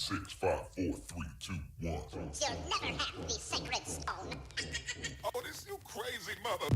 6, 5, 4, 3, 2, 1. You'll never have the sacred stone. Oh, this you crazy mother.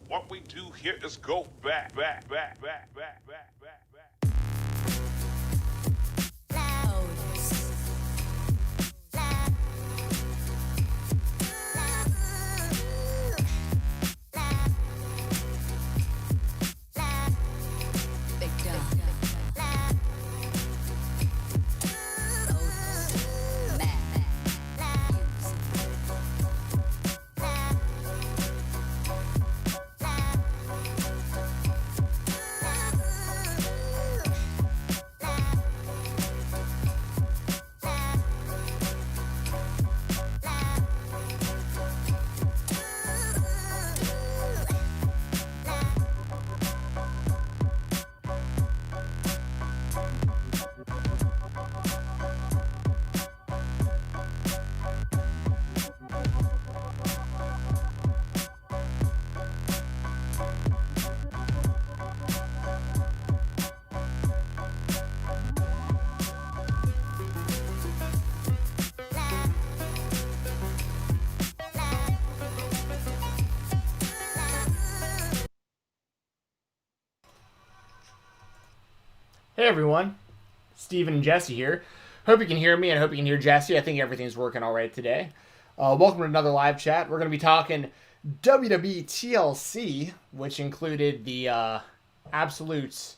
What we do here is go back. Hey everyone, Steven and Jessi here. Hope you can hear me and hope you can hear Jessi. I think everything's working all right today. Welcome to another live chat. We're going to be talking WWE TLC, which included the absolute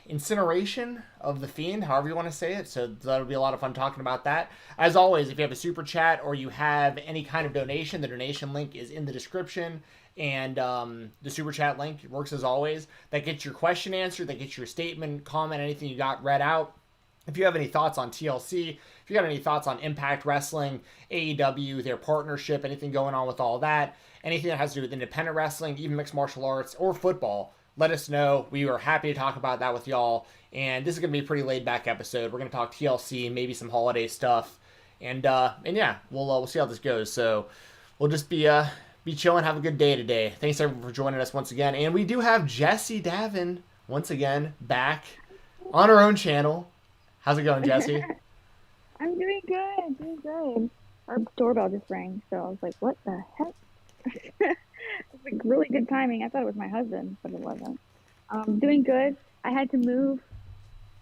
incineration of the Fiend, however you want to say it. So that'll be a lot of fun talking about that. As always, if you have a super chat or you have any kind of donation, the donation link is in the description. And the super chat link works as always. That gets your question answered. That gets your statement, comment, anything you got read out. If you have any thoughts on TLC, if you got any thoughts on Impact Wrestling, AEW, their partnership, anything going on with all that, anything that has to do with independent wrestling, even mixed martial arts or football, let us know. We are happy to talk about that with y'all. And this is going to be a pretty laid back episode. We're going to talk TLC, maybe some holiday stuff. And yeah, we'll see how this goes. So we'll just be chilling, have a good day today. Thanks everyone for joining us once again. And we do have Jessi Davin once again back on her own channel. How's it going, Jessi? I'm doing good. Our doorbell just rang, so I was like, what the heck? It's like really good timing. I thought it was my husband, but it wasn't. Doing good. I had to move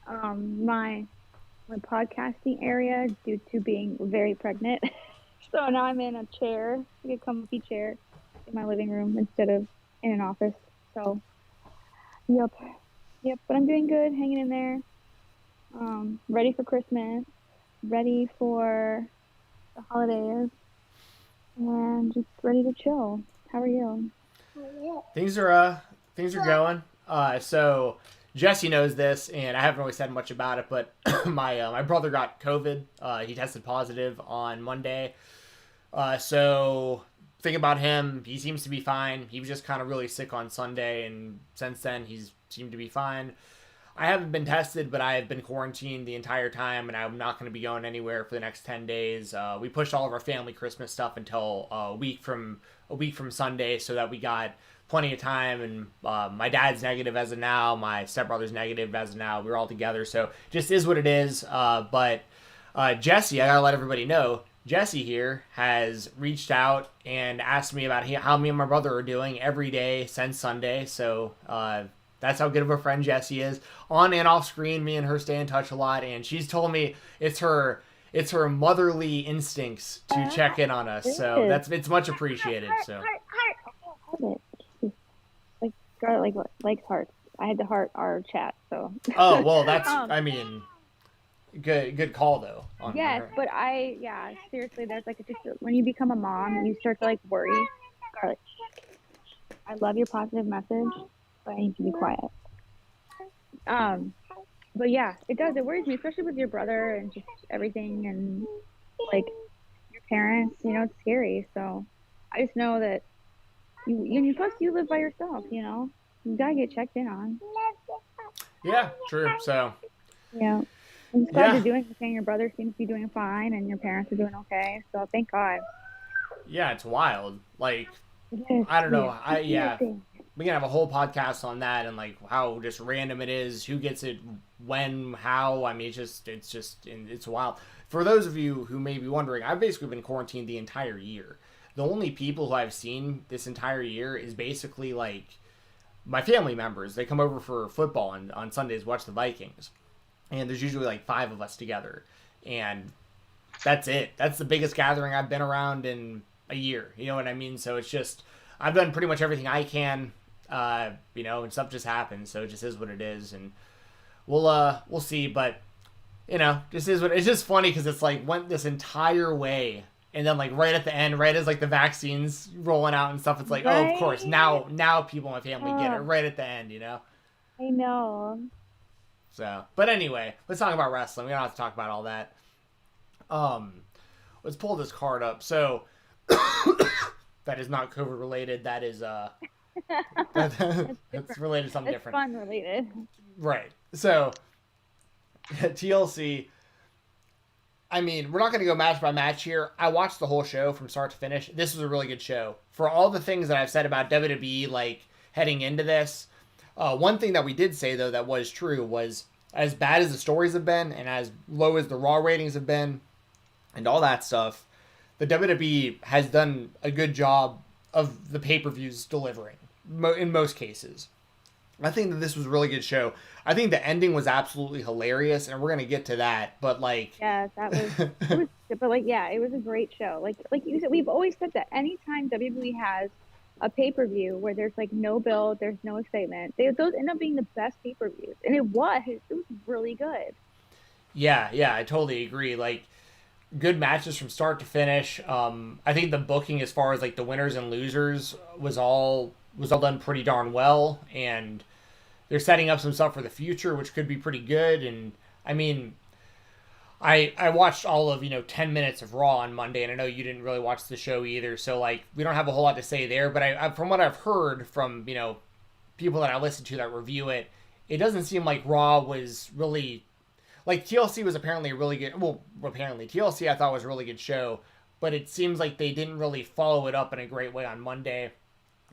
my podcasting area due to being very pregnant. So now I'm in a chair, like a comfy chair in my living room instead of in an office. So, yep. Yep, but I'm doing good, hanging in there. Ready for Christmas, ready for the holidays, and just ready to chill. How are you? Things are going. So Jesse knows this, and I haven't really said much about it, but my brother got COVID. He tested positive on Monday. So think about him. He seems to be fine. He was just kind of really sick on Sunday, and since then he's seemed to be fine. I haven't been tested, but I have been quarantined the entire time, and I'm not going to be going anywhere for the next 10 days. We pushed all of our family Christmas stuff until a week from Sunday, so that we got plenty of time. And my dad's negative as of now, my stepbrother's negative as of now. We're all together, so just is what it is. But Jesse, I gotta let everybody know. Jesse here has reached out and asked me about how me and my brother are doing every day since Sunday. So that's how good of a friend Jessie is. On and off screen, me and her stay in touch a lot, and she's told me it's her motherly instincts to check in on us. So it's much appreciated. So Hold it. Like Scarlett likes hearts. I had to heart our chat, so. oh well, that's I mean, good call though. Yes, but seriously, there's like when you become a mom, you start to like worry. Scarlett, I love your positive message, but I need to be quiet. But yeah, it does. It worries me, especially with your brother and just everything, and like your parents. You know, it's scary. So I just know that you plus you live by yourself. You know, you gotta get checked in on. Yeah, true. So yeah. I'm just glad you're doing okay. Your brother seems to be doing fine, and your parents are doing okay. So thank God. Yeah, it's wild. Like, Yes, I don't know. yes. We can have a whole podcast on that and like how just random it is, who gets it, when, how. I mean, it's wild. For those of you who may be wondering, I've basically been quarantined the entire year. The only people who I've seen this entire year is basically like my family members. They come over for football on Sundays, watch the Vikings. And there's usually like 5 of us together. And that's it. That's the biggest gathering I've been around in a year. You know what I mean? So it's just, I've done pretty much everything I can, and stuff just happens. So it just is what it is. And we'll see. But, just is what, it's just funny because it's like went this entire way. And then like right at the end, right as like the vaccines rolling out and stuff, it's like, Right? oh, of course, now people in my family get it right at the end, I know. So, but anyway, let's talk about wrestling. We don't have to talk about all that. Let's pull this card up. So, that is not COVID related. That is that's related to something different. Fun related. Right. So, TLC. I mean, we're not going to go match by match here. I watched the whole show from start to finish. This was a really good show. For all the things that I've said about WWE, like heading into this. One thing that we did say, though, that was true was as bad as the stories have been and as low as the Raw ratings have been and all that stuff, the WWE has done a good job of the pay-per-views delivering in most cases. I think that this was a really good show. I think the ending was absolutely hilarious, and we're going to get to that. But, like... Yeah, it was a great show. Like you said, we've always said that anytime WWE has a pay-per-view where there's like no build, there's no excitement, those end up being the best pay-per-views, and it was really good. Yeah, I totally agree. Like, good matches from start to finish. I think the booking as far as like the winners and losers was all done pretty darn well, and they're setting up some stuff for the future, which could be pretty good. And I mean, I watched all of 10 minutes of Raw on Monday, and I know you didn't really watch the show either, so like we don't have a whole lot to say there. But I from what I've heard from people that I listen to that review it, it doesn't seem like Raw was really like TLC was apparently a really good. Well, apparently TLC I thought was a really good show, but it seems like they didn't really follow it up in a great way on Monday.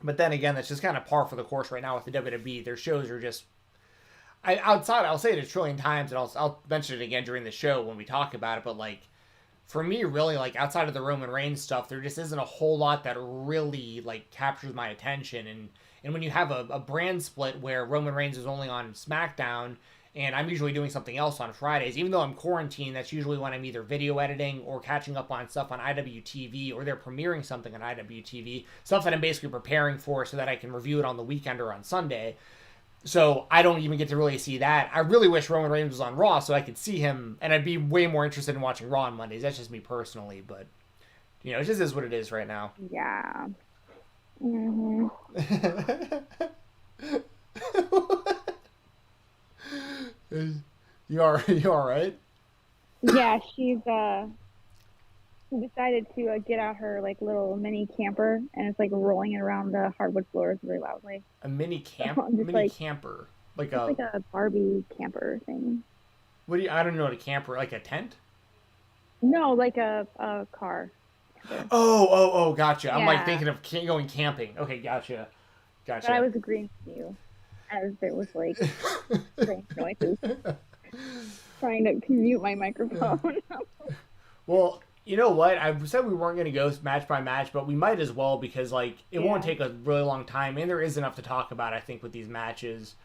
But then again, that's just kind of par for the course right now with the WWE. Their shows are just. I'll say it a trillion times, and I'll mention it again during the show when we talk about it, but like, for me, really, like, outside of the Roman Reigns stuff, there just isn't a whole lot that really, like, captures my attention, and when you have a brand split where Roman Reigns is only on SmackDown, and I'm usually doing something else on Fridays, even though I'm quarantined, that's usually when I'm either video editing or catching up on stuff on IWTV, or they're premiering something on IWTV, stuff that I'm basically preparing for so that I can review it on the weekend or on Sunday. So I don't even get to really see that. I really wish Roman Reigns was on Raw so I could see him, and I'd be way more interested in watching Raw on Mondays. That's just me personally, but it just is what it is right now. Yeah. Mm-hmm. You all right? Yeah, she decided to get out her like little mini camper, and it's like rolling it around the hardwood floors really loudly. A mini camper, like it's like a Barbie camper thing. I don't know what a camper, like a tent? No, like a car. Oh, gotcha. I'm like Yeah. thinking of going camping. Okay, gotcha. But I was agreeing with you as there was like strange noises. Trying to mute my microphone. Well, you know what? I said we weren't going to go match by match, but we might as well because like it won't take a really long time, and there is enough to talk about, I think, with these matches.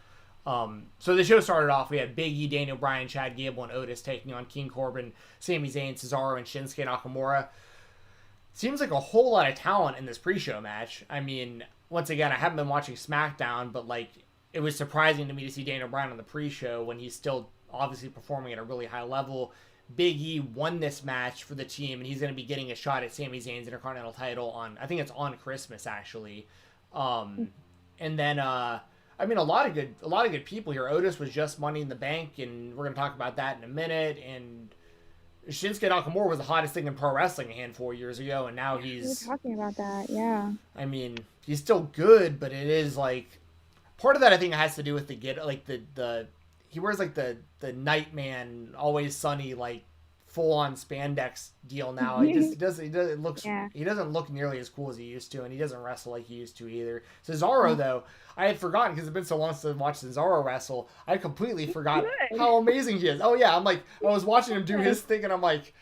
So the show started off. We had Big E, Daniel Bryan, Chad Gable, and Otis taking on King Corbin, Sami Zayn, Cesaro, and Shinsuke Nakamura. Seems like a whole lot of talent in this pre-show match. I mean, once again, I haven't been watching SmackDown, but like it was surprising to me to see Daniel Bryan on the pre-show when he's still obviously performing at a really high level. Big E won this match for the team, and he's going to be getting a shot at Sami Zayn's Intercontinental title on, I think it's on Christmas actually. And then I mean a lot of good people here. Otis was just Money in the Bank, and we're going to talk about that in a minute. And Shinsuke Nakamura was the hottest thing in pro wrestling a handful of years ago, and now he's... We were talking about that, yeah. I mean, he's still good, but it is like... Part of that, I think, has to do with the he wears like the Nightman, Always Sunny, like full-on spandex deal now. He doesn't look nearly as cool as he used to, and he doesn't wrestle like he used to either. Cesaro, though, I had forgotten because it's been so long since I watched Cesaro wrestle. I completely forgot how amazing he is. Oh yeah, I was watching him do his thing, and I'm like,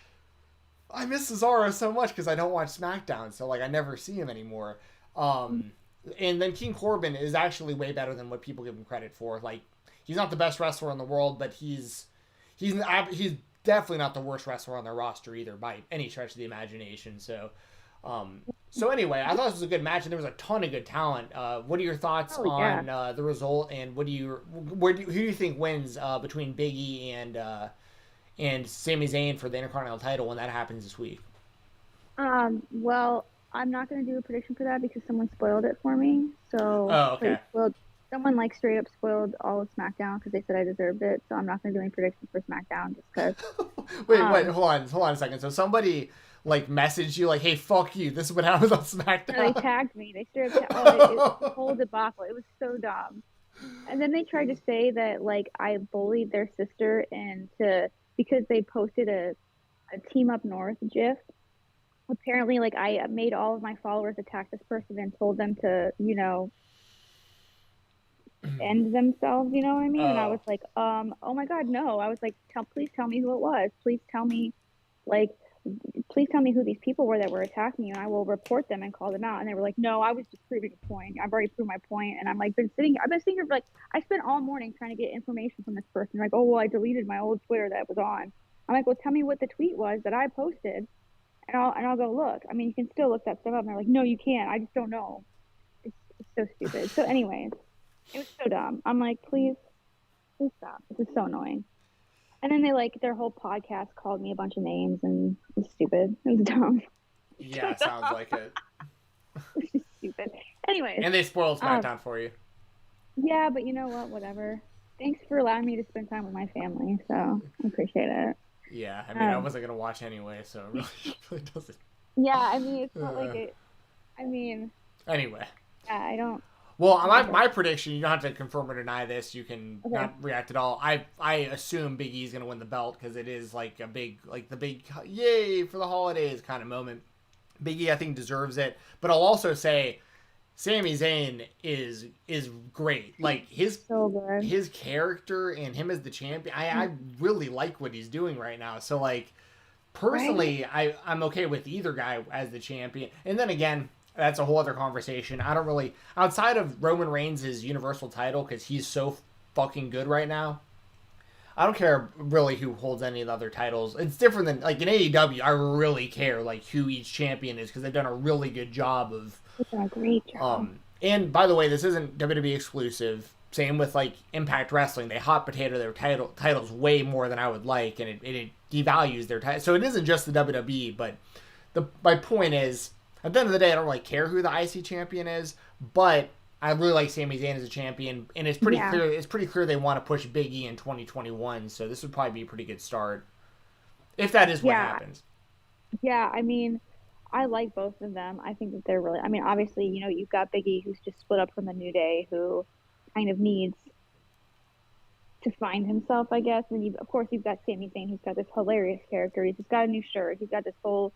I miss Cesaro so much because I don't watch SmackDown, so like I never see him anymore. And then King Corbin is actually way better than what people give him credit for. Like, he's not the best wrestler in the world, but he's definitely not the worst wrestler on their roster either by any stretch of the imagination. So anyway, I thought this was a good match, and there was a ton of good talent. What are your thoughts on the result, and who do you think wins between Big E and Sami Zayn for the Intercontinental title when that happens this week? Well, I'm not going to do a prediction for that because someone spoiled it for me. So, okay. Someone like straight up spoiled all of SmackDown because they said I deserved it. So I'm not going to do any predictions for SmackDown just because. Wait, hold on a second. So somebody like messaged you like, "Hey, fuck you. This is what happens on SmackDown." No, they tagged me. They straight up it was a whole debacle. It was so dumb. And then they tried to say that like I bullied their sister because they posted a Team Up North GIF. Apparently, like I made all of my followers attack this person and told them to, end themselves. You know what I mean? And I was like, oh my God, no. I was like, please tell me who it was. Please tell me who these people were that were attacking you, and I will report them and call them out. And they were like, no, I was just proving a point. I've already proved my point. And I'm like, I've been sitting here for like, I spent all morning trying to get information from this person. Like, oh, well, I deleted my old Twitter that was on. I'm like, well, tell me what the tweet was that I posted. And I'll go look. I mean, you can still look that stuff up. And they're like, no, you can't. I just don't know. It's so stupid. So anyways, it was so dumb. I'm like, please stop. This is so annoying. And then their whole podcast called me a bunch of names, and it was stupid. It was dumb. Yeah, sounds like it. It was stupid. Anyways. And they spoiled SmackDown for you. Yeah, but you know what? Whatever. Thanks for allowing me to spend time with my family. So I appreciate it. Yeah, I mean, I wasn't going to watch anyway, so it really doesn't. Yeah, I mean, it's not like it. I mean. Anyway. Yeah, I don't. Well, my prediction, you don't have to confirm or deny this. You can not react at all. I assume Big E's going to win the belt because it is like the big yay for the holidays kind of moment. Big E, I think, deserves it. But I'll also say Sami Zayn is great. Like his character and him as the champion, I really like what he's doing right now. So like personally, I'm okay with either guy as the champion. And then again, that's a whole other conversation. I don't really, outside of Roman Reigns' Universal title, because he's so fucking good right now, I don't care really who holds any of the other titles. It's different than, like, in AEW, I really care, like, who each champion is, because they've done a really good job of... They've done a great job. And, by the way, this isn't WWE exclusive. Same with like Impact Wrestling. They hot potato their titles way more than I would like, and it devalues their title. So it isn't just the WWE, but my point is, at the end of the day, I don't really care who the IC champion is, but I really like Sami Zayn as a champion, and it's pretty clear. It's pretty clear they want to push Big E in 2021. So this would probably be a pretty good start, if that is what happens. Yeah, I mean, I like both of them. I think that they're really. I mean, obviously, you know, you've got Big E, who's just split up from the New Day, who kind of needs to find himself, I guess. And of course, you've got Sami Zayn, who's got this hilarious character. He's just got a new shirt. He's got this whole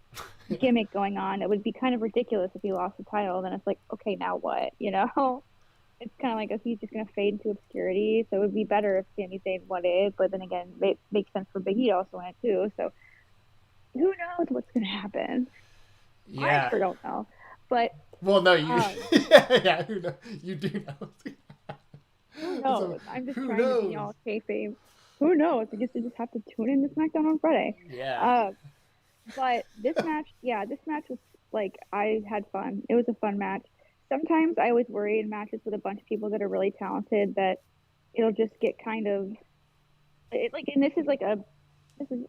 gimmick going on. It would be kind of ridiculous if he lost the title. Then it's like, okay, now what? You know, it's kind of like, if he's just going to fade into obscurity. So it would be better if Sami Zayn won it. But then again, it makes sense for Big E to also win it too. So who knows what's going to happen? Yeah, I sure don't know. But well, no, you yeah, who knows? You do know. Who knows? I'm just trying to be all kayfabe. Who knows? I guess you just have to tune in to SmackDown on Friday. Yeah. But this match, this match was like, I had fun. It was a fun match. Sometimes I always worry in matches with a bunch of people that are really talented that it'll just get kind of and this is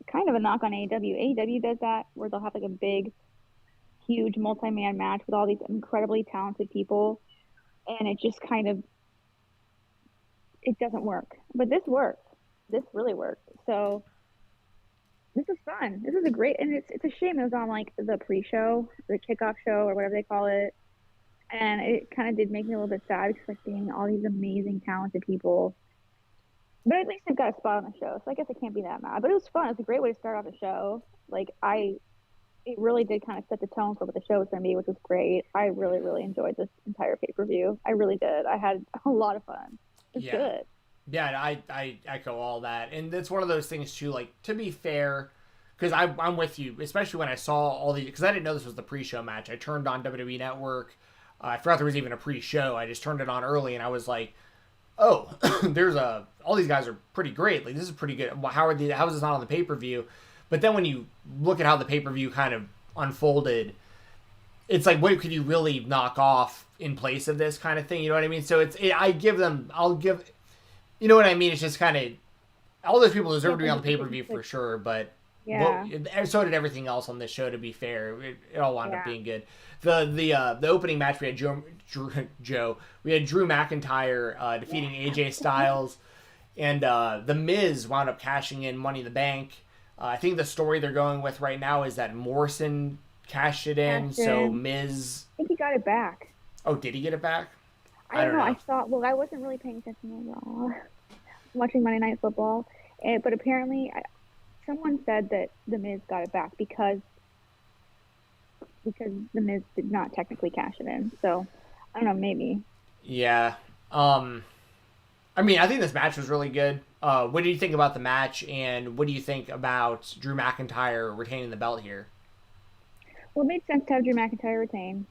kind of a knock on AEW. AEW does that where they'll have like a big, huge multi-man match with all these incredibly talented people, and it just kind of it doesn't work. But this worked. This really worked. So this is fun. This is a great, and it's a shame it was on like the pre-show, the kickoff show, or whatever they call it. And it kind of did make me a little bit sad because like seeing all these amazing, talented people. But at least they've got a spot on the show, so I guess I can't be that mad. But it was fun. It was a great way to start off the show. Like it really did kind of set the tone for what the show was going to be, which was great. I really, really enjoyed this entire pay-per-view. I really did. I had a lot of fun. It's good. Yeah, I echo all that. And it's one of those things, too, like, to be fair, because I'm with you, especially when I saw all these, because I didn't know this was the pre-show match. I turned on WWE Network. I forgot there was even a pre-show. I just turned it on early, and I was like, oh, all these guys are pretty great. Like, this is pretty good. How is this not on the pay-per-view? But then when you look at how the pay-per-view kind of unfolded, it's like, what could you really knock off in place of this kind of thing? You know what I mean? So I'll give, you know what I mean? It's just kind of, all those people deserve to be on the pay-per-view for sure, but so did everything else on this show, to be fair. It all wound up being good. The opening match, we had we had Drew McIntyre defeating AJ Styles, and The Miz wound up cashing in Money in the Bank. I think the story they're going with right now is that Morrison cashed it in, so Miz... I think he got it back. Oh, did he get it back? I don't know. I thought... Well, I wasn't really paying attention at all. Watching Monday Night Football. But apparently, someone said that The Miz got it back because The Miz did not technically cash it in. So, I don't know, maybe. Yeah. I mean, I think this match was really good. What do you think about the match, and what do you think about Drew McIntyre retaining the belt here? Well, it made sense to have Drew McIntyre retain.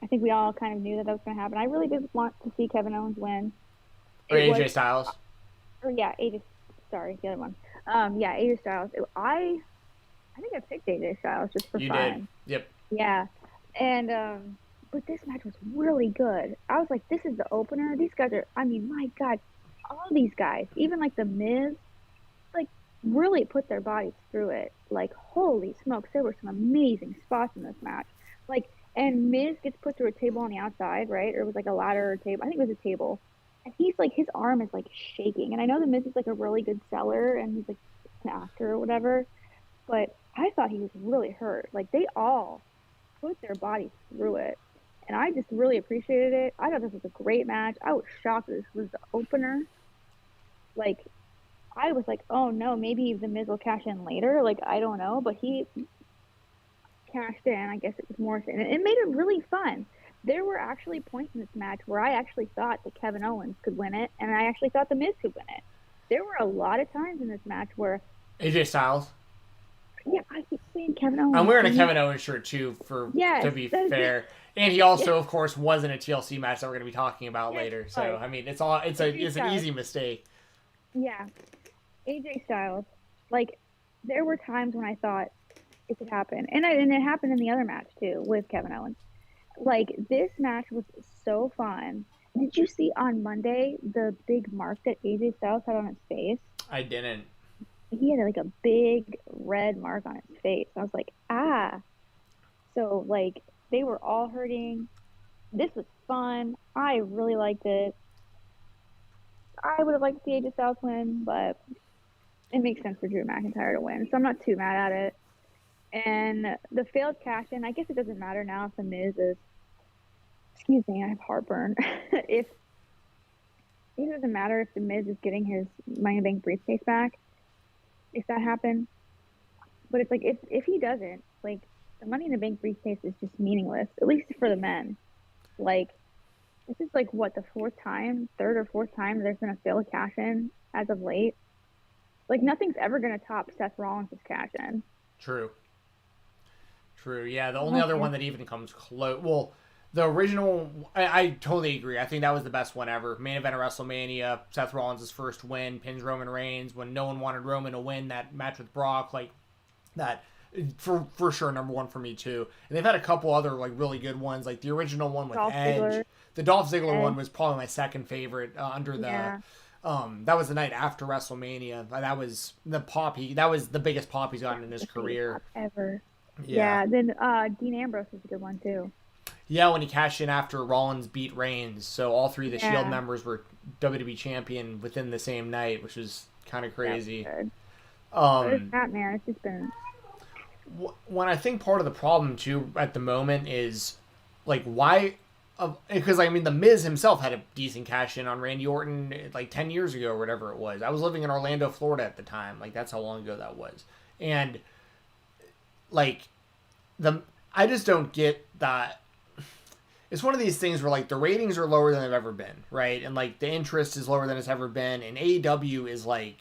I think we all kind of knew that was going to happen. I really did want to see Kevin Owens win. Or AJ Styles. AJ. Sorry, the other one. AJ Styles. I think I picked AJ Styles just for fun. You did. Yep. Yeah. And, but this match was really good. I was like, this is the opener. These guys are, I mean, my God, all these guys, even like The Miz, like really put their bodies through it. Like, holy smokes, there were some amazing spots in this match. Like, and Miz gets put through a table on the outside, right? Or it was like a ladder or a table. I think it was a table. And he's like, his arm is like shaking. And I know The Miz is like a really good seller and he's like an actor or whatever. But I thought he was really hurt. Like, they all put their bodies through it. And I just really appreciated it. I thought this was a great match. I was shocked that this was the opener. Like, I was like, oh no, maybe The Miz will cash in later. Like, I don't know. But he cashed in. I guess it was Morrison. And it made it really fun. There were actually points in this match where I actually thought that Kevin Owens could win it. And I actually thought The Miz could win it. There were a lot of times in this match where... AJ Styles? Yeah, I keep saying Kevin Owens. I'm wearing a Kevin Owens shirt, too, to be fair. And he also, of course, was in a TLC match that we're going to be talking about later. So, I mean, it's an easy mistake. Yeah. AJ Styles. Like, there were times when I thought it could happen. And it happened in the other match, too, with Kevin Owens. Like, this match was so fun. Did you see on Monday the big mark that AJ Styles had on his face? I didn't. He had like a big red mark on his face. I was like, ah. So like they were all hurting. This was fun. I really liked it. I would have liked to see AJ Styles win, but it makes sense for Drew McIntyre to win. So I'm not too mad at it. And the failed cash in, I guess it doesn't matter now if the Miz is, excuse me, I have heartburn. if It doesn't matter if the Miz is getting his Money in the Bank briefcase back, if that happened. But it's like if he doesn't, like the Money in the Bank briefcase is just meaningless, at least for the men. Like this is like what, the third or fourth time there's been a failed cash in as of late. Like nothing's ever gonna top Seth Rollins' cash in. True. Yeah, the only other one that even comes close. Well, the original, I totally agree. I think that was the best one ever. Main event of WrestleMania, Seth Rollins' first win, pins Roman Reigns when no one wanted Roman to win that match with Brock. Like that, for sure, number one for me too. And they've had a couple other like really good ones, like the original one with Dolph Edge. Ziggler. The Dolph Ziggler one was probably my second favorite under the. Yeah. That was the night after WrestleMania. That was that was the biggest pop he's gotten in his career Ever. Yeah. Then Dean Ambrose was a good one too. Yeah, when he cashed in after Rollins beat Reigns, so all three of the Shield members were WWE champion within the same night, which was kind of crazy. That man, it's just been. When I think part of the problem too at the moment is like why. Because I mean, the Miz himself had a decent cash in on Randy Orton like 10 years ago or whatever it was. I was living in Orlando, Florida at the time. Like that's how long ago that was. And like I just don't get that. It's one of these things where like the ratings are lower than they've ever been, right? And like the interest is lower than it's ever been. And AEW is like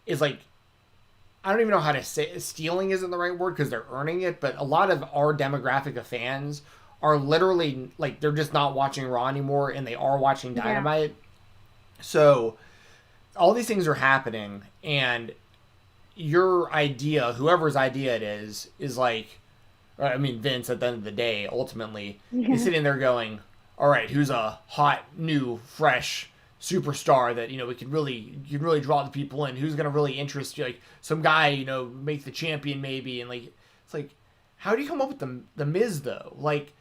I don't even know how to say stealing isn't the right word because they're earning it, but a lot of our demographic of fans are literally like they're just not watching Raw anymore and they are watching Dynamite. Yeah. So all these things are happening and your idea, whoever's idea it is like, I mean, Vince at the end of the day, ultimately, is sitting there going, all right, who's a hot, new, fresh superstar that, we can really draw the people in? Who's going to really interest you? Like some guy, make the champion maybe. And like, it's like, how do you come up with the Miz though? Like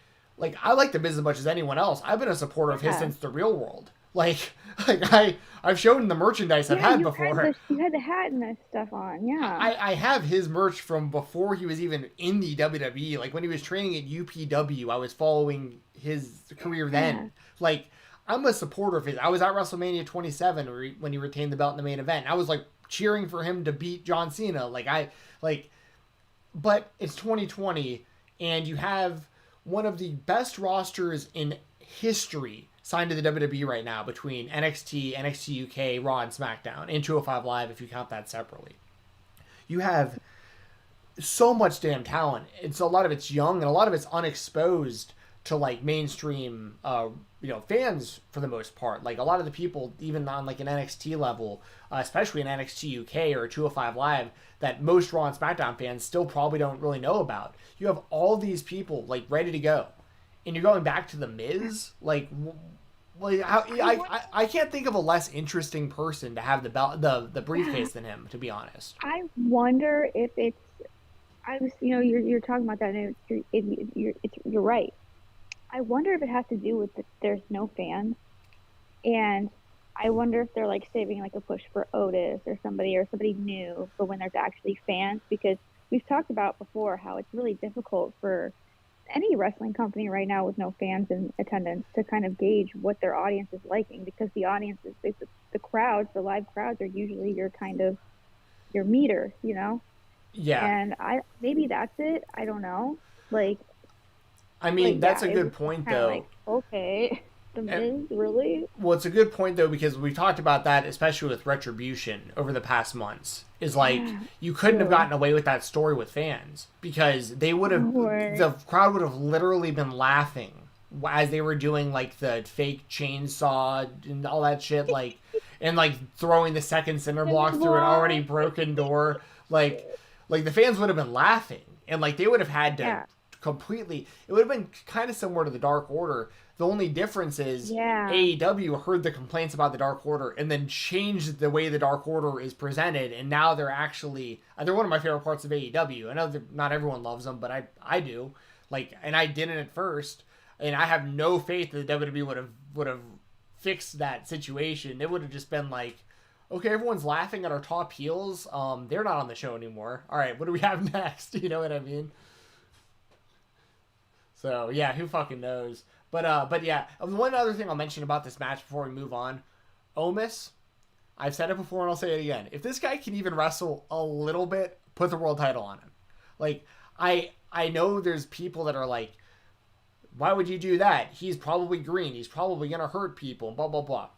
I like the Miz as much as anyone else. I've been a supporter of his since the Real World. I've shown the merchandise I've had before. You had the hat and that stuff on, yeah. I have his merch from before he was even in the WWE. Like when he was training at UPW, I was following his career then. Yeah. Like I'm a supporter of his. I was at WrestleMania 27 when he retained the belt in the main event. I was like cheering for him to beat John Cena. But it's 2020 and you have one of the best rosters in history signed to the WWE right now between NXT, NXT UK, Raw, and SmackDown, and 205 Live if you count that separately. You have so much damn talent. A lot of it's young and a lot of it's unexposed to like mainstream fans for the most part. Like a lot of the people, even on like an NXT level, especially in NXT UK or 205 Live, that most Raw and SmackDown fans still probably don't really know about. You have all these people like ready to go, and you're going back to the Miz. I can't think of a less interesting person to have the belt, the briefcase than him. To be honest, I wonder if it's. You're talking about that, and you're right. I wonder if it has to do with there's no fans, and I wonder if they're like saving like a push for Otis or somebody new for when there's actually fans, because we've talked about before how it's really difficult for any wrestling company right now with no fans in attendance to kind of gauge what their audience is liking, because the audience is the crowds, the live crowds are usually your meter, Yeah. And maybe that's it. I don't know. That's a good point though. Okay. The Miz, really? Well, it's a good point though, because we talked about that, especially with Retribution over the past months. Is like you couldn't have gotten away with that story with fans, because they would have the crowd would have literally been laughing as they were doing like the fake chainsaw and all that shit, and throwing the second cinder block through an already broken door. Like the fans would have been laughing, and they would have had to completely. It would have been kind of similar to the Dark Order. The only difference is AEW heard the complaints about the Dark Order and then changed the way the Dark Order is presented, and now they're actually they're one of my favorite parts of AEW. I know that not everyone loves them, but I do. Like, and I didn't at first, and I have no faith that the WWE would have fixed that situation. It would have just been like, okay, everyone's laughing at our top heels. They're not on the show anymore. All right, what do we have next? You know what I mean? So yeah, who fucking knows? But yeah, one other thing I'll mention about this match before we move on, Omos. I've said it before and I'll say it again. If this guy can even wrestle a little bit, put the world title on him. Like, I know there's people that are like, why would you do that? He's probably green. He's probably gonna hurt people. Blah blah blah.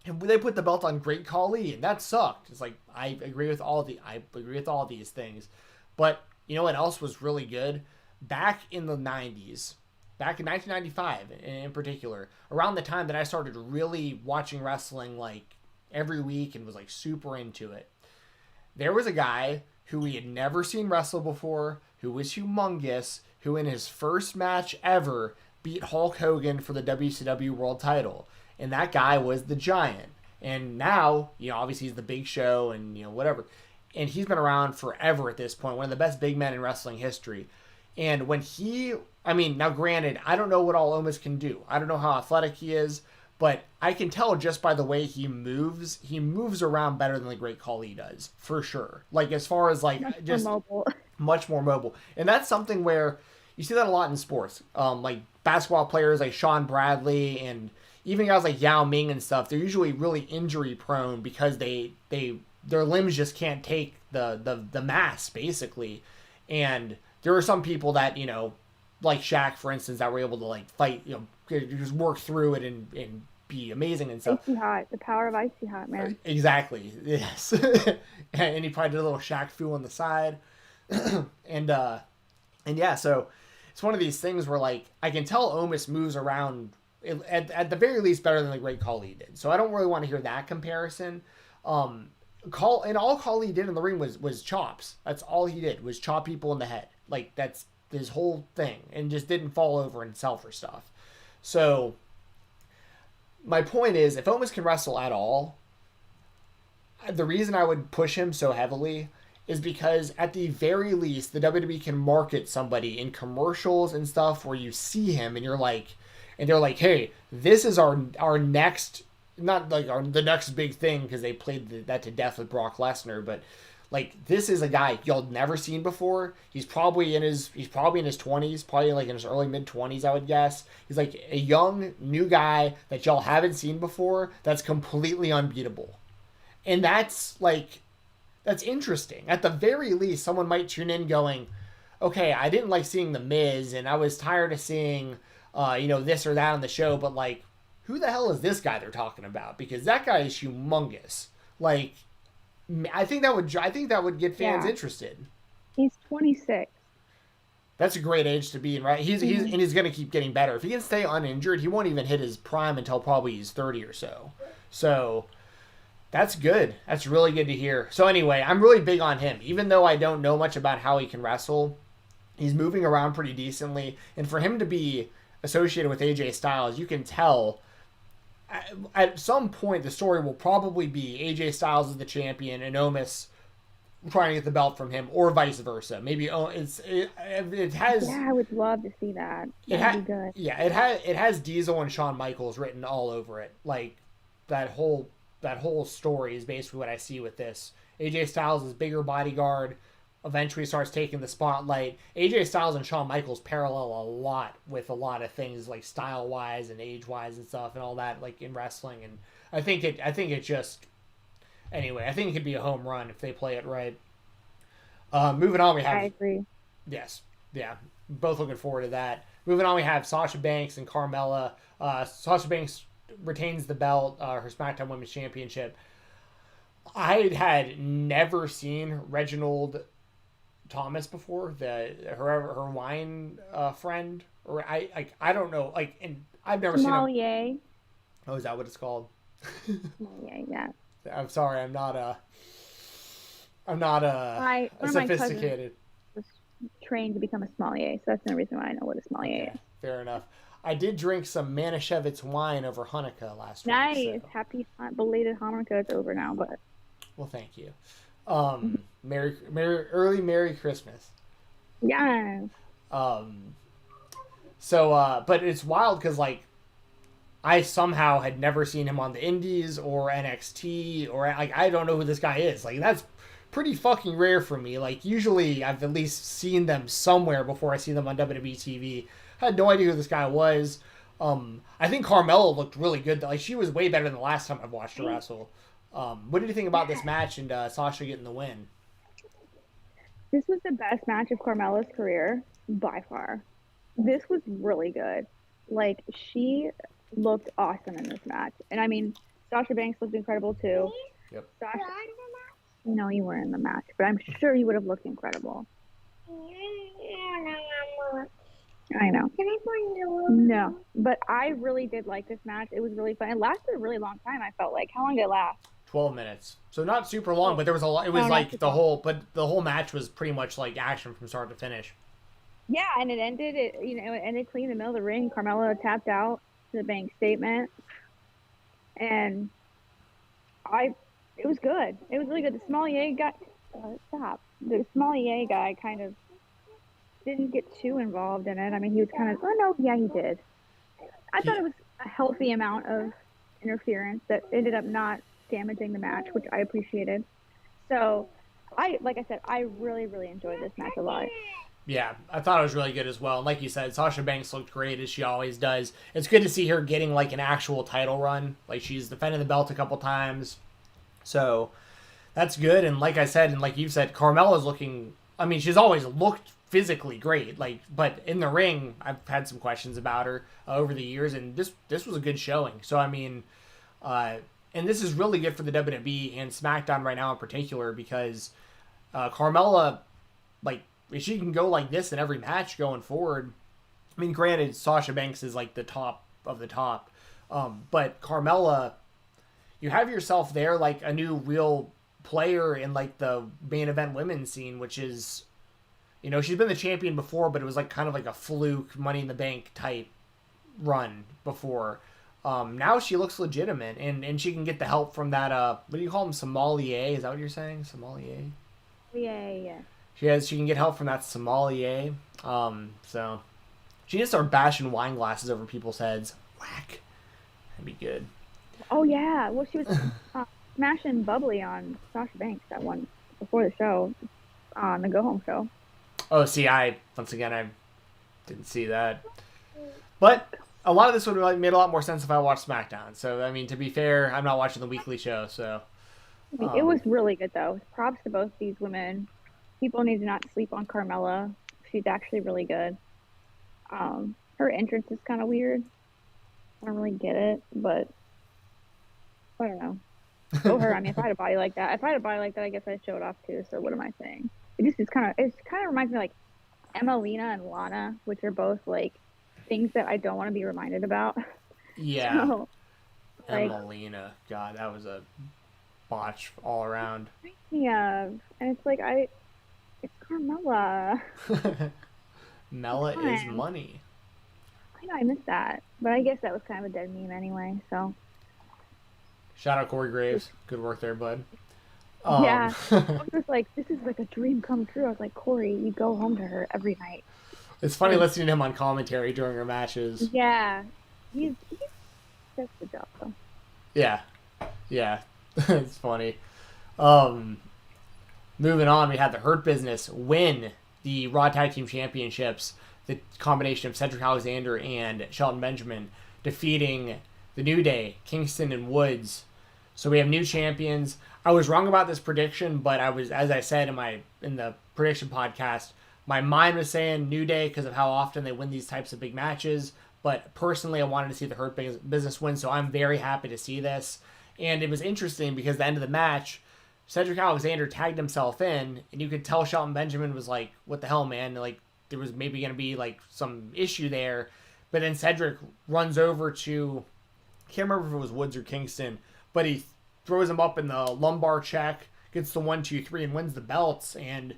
And they put the belt on Great Khali, and that sucked. It's like, I agree with all these things, but you know what else was really good? Back in the 90s, back in 1995 in particular, around the time that I started really watching wrestling like every week and was like super into it, there was a guy who we had never seen wrestle before, who was humongous, who in his first match ever beat Hulk Hogan for the WCW World title. And that guy was the Giant. And now, you know, obviously he's the Big Show and, you know, whatever. And he's been around forever at this point, one of the best big men in wrestling history. And when now granted, I don't know what all Omos can do. I don't know how athletic he is, but I can tell just by the way he moves around better than the Great Khali does, for sure. Like, as far as like much more mobile. And that's something where you see that a lot in sports. Like basketball players like Sean Bradley and even guys like Yao Ming and stuff, they're usually really injury prone because their limbs just can't take the mass, basically. And there are some people that, you know, like Shaq, for instance, that were able to like fight, you know, just work through it and be amazing and stuff. Icy hot, the power of icy hot, man. Exactly. Yes. And he probably did a little Shaq foo on the side. and yeah, so it's one of these things where like I can tell Omos moves around at the very least better than the Great Khali did. So I don't really want to hear that comparison. All Khali did in the ring was chops. That's all he did, was chop people in the head. Like, that's his whole thing, and just didn't fall over and sell for stuff. So my point is, if Omos can wrestle at all, the reason I would push him so heavily is because at the very least, the WWE can market somebody in commercials and stuff where you see him and you're like, and they're like, hey, this is our next, not like the next big thing, because they played that to death with Brock Lesnar, but like, this is a guy y'all never seen before. He's probably in his 20s, probably like in his early mid 20s, I would guess. He's like a young new guy that y'all haven't seen before that's completely unbeatable. And that's interesting. At the very least, someone might tune in going, okay, I didn't like seeing The Miz and I was tired of seeing this or that on the show, but like, who the hell is this guy they're talking about? Because that guy is humongous. Like, I think that would get fans interested. He's 26. That's a great age to be in, right? He's going to keep getting better. If he can stay uninjured, he won't even hit his prime until probably he's 30 or so. So that's good. That's really good to hear. So anyway, I'm really big on him. Even though I don't know much about how he can wrestle, he's moving around pretty decently. And for him to be associated with AJ Styles, you can tell at some point the story will probably be AJ Styles is the champion and Omos trying to get the belt from him, or vice versa. Maybe it has. Yeah, I would love to see that. That'd be good. Yeah, it has Diesel and Shawn Michaels written all over it. Like that whole story is basically what I see with this. AJ Styles is bigger bodyguard, eventually starts taking the spotlight. AJ Styles and Shawn Michaels parallel a lot with a lot of things, like style wise and age wise and stuff and all that, like in wrestling. And I think it could be a home run if they play it right. Moving on, we have. I agree. Yes, yeah, both looking forward to that. Moving on, we have Sasha Banks and Carmella. Sasha Banks retains the belt, her SmackDown Women's Championship. I had never seen Reginald Thomas before, her wine friend, or I don't know, like, and I've never seen him. Oh, is that what it's called? Yeah. I'm sorry, I'm not sophisticated. trained to become a sommelier, so that's the reason why I know what a sommelier Okay, is. fair enough. I did drink some Manischewitz wine over Hanukkah last week. Nice. So. Happy belated Hanukkah. It's over now, but Well, thank you. Merry Christmas. yeah. Um, but it's wild because like I somehow had never seen him on the Indies or NXT or like I don't know who this guy is. Like that's pretty fucking rare for me. Like usually I've at least seen them somewhere before I see them on WWE TV. I had no idea who this guy was. I think Carmella looked really good. Like she was way better than the last time I've watched her wrestle. What did you think about this match and Sasha getting the win? This was the best match of Carmella's career by far. This was really good. Like she looked awesome in this match, and I mean Sasha Banks looked incredible too. Yep. Sasha, no, you weren't in the match, but I'm sure you would have looked incredible. I know. Can I find you? No, but I really did like this match. It was really fun. It lasted a really long time. I felt like. How long did it last? 12 minutes. So not super long, but there was a lot. It was like the whole match was pretty much like action from start to finish. Yeah, and it ended clean in the middle of the ring. Carmella tapped out to the bank statement. And it was good. It was really good. The sommelier guy, The sommelier guy kind of didn't get too involved in it. I mean, he was kind of, oh no, yeah, he did. I thought it was a healthy amount of interference that ended up not damaging the match, which I appreciated. So, like I said, I really, really enjoyed this match a lot. Yeah, I thought it was really good as well. And like you said, Sasha Banks looked great as she always does. It's good to see her getting like an actual title run. Like she's defended the belt a couple times. So that's good. And like I said, and like you said, Carmella's looking, I mean, she's always looked physically great. Like, but in the ring, I've had some questions about her over the years, and this was a good showing. So I mean, and this is really good for the WWE and SmackDown right now in particular because Carmella, like, if she can go like this in every match going forward, I mean, granted, Sasha Banks is like the top of the top, but Carmella, you have yourself there like a new real player in like the main event women's scene, which is, you know, she's been the champion before, but it was like kind of like a fluke Money in the Bank type run before. Now she looks legitimate, and she can get the help from that. What do you call them? Sommelier? Is that what you're saying? Sommelier? Yeah. She can get help from that sommelier. So she just start bashing wine glasses over people's heads. Whack. That'd be good. Oh yeah. Well, she was smashing bubbly on Sasha Banks that one before the show, on the Go Home show. Oh, see, I didn't see that. But a lot of this would have made a lot more sense if I watched SmackDown. So I mean, to be fair, I'm not watching the weekly show. So I mean, it was really good though. Props to both these women. People need to not sleep on Carmella. She's actually really good. Her entrance is kind of weird. I don't really get it, but I don't know. Go her. I mean, if I had a body like that, I guess I'd show it off too. So what am I saying? It kind of reminds me of like Emelina and Lana, which are both like things that I don't want to be reminded about. Yeah. So, like, Emelina. God, that was a botch all around. yeah, and it's like it's Carmella. Mella is money. I know I missed that, but I guess that was kind of a dead meme anyway. So Shout out Corey Graves. Good work there, bud. yeah, I was just like, this is like a dream come true. I was like, Corey, you go home to her every night. It's funny listening to him on commentary during her matches. Yeah, he does the job though. Yeah, it's funny. Moving on, we had the Hurt Business win the Raw Tag Team Championships. The combination of Cedric Alexander and Shelton Benjamin defeating the New Day, Kingston and Woods. So we have new champions. I was wrong about this prediction, but as I said in the prediction podcast, my mind was saying New Day because of how often they win these types of big matches. But personally, I wanted to see the Hurt Business win, so I'm very happy to see this. And it was interesting because at the end of the match, Cedric Alexander tagged himself in, and you could tell Shelton Benjamin was like, what the hell, man? Like, there was maybe going to be like some issue there. But then Cedric runs over to, I can't remember if it was Woods or Kingston, but he throws him up in the lumbar check, gets the 1, 2, 3, and wins the belts. And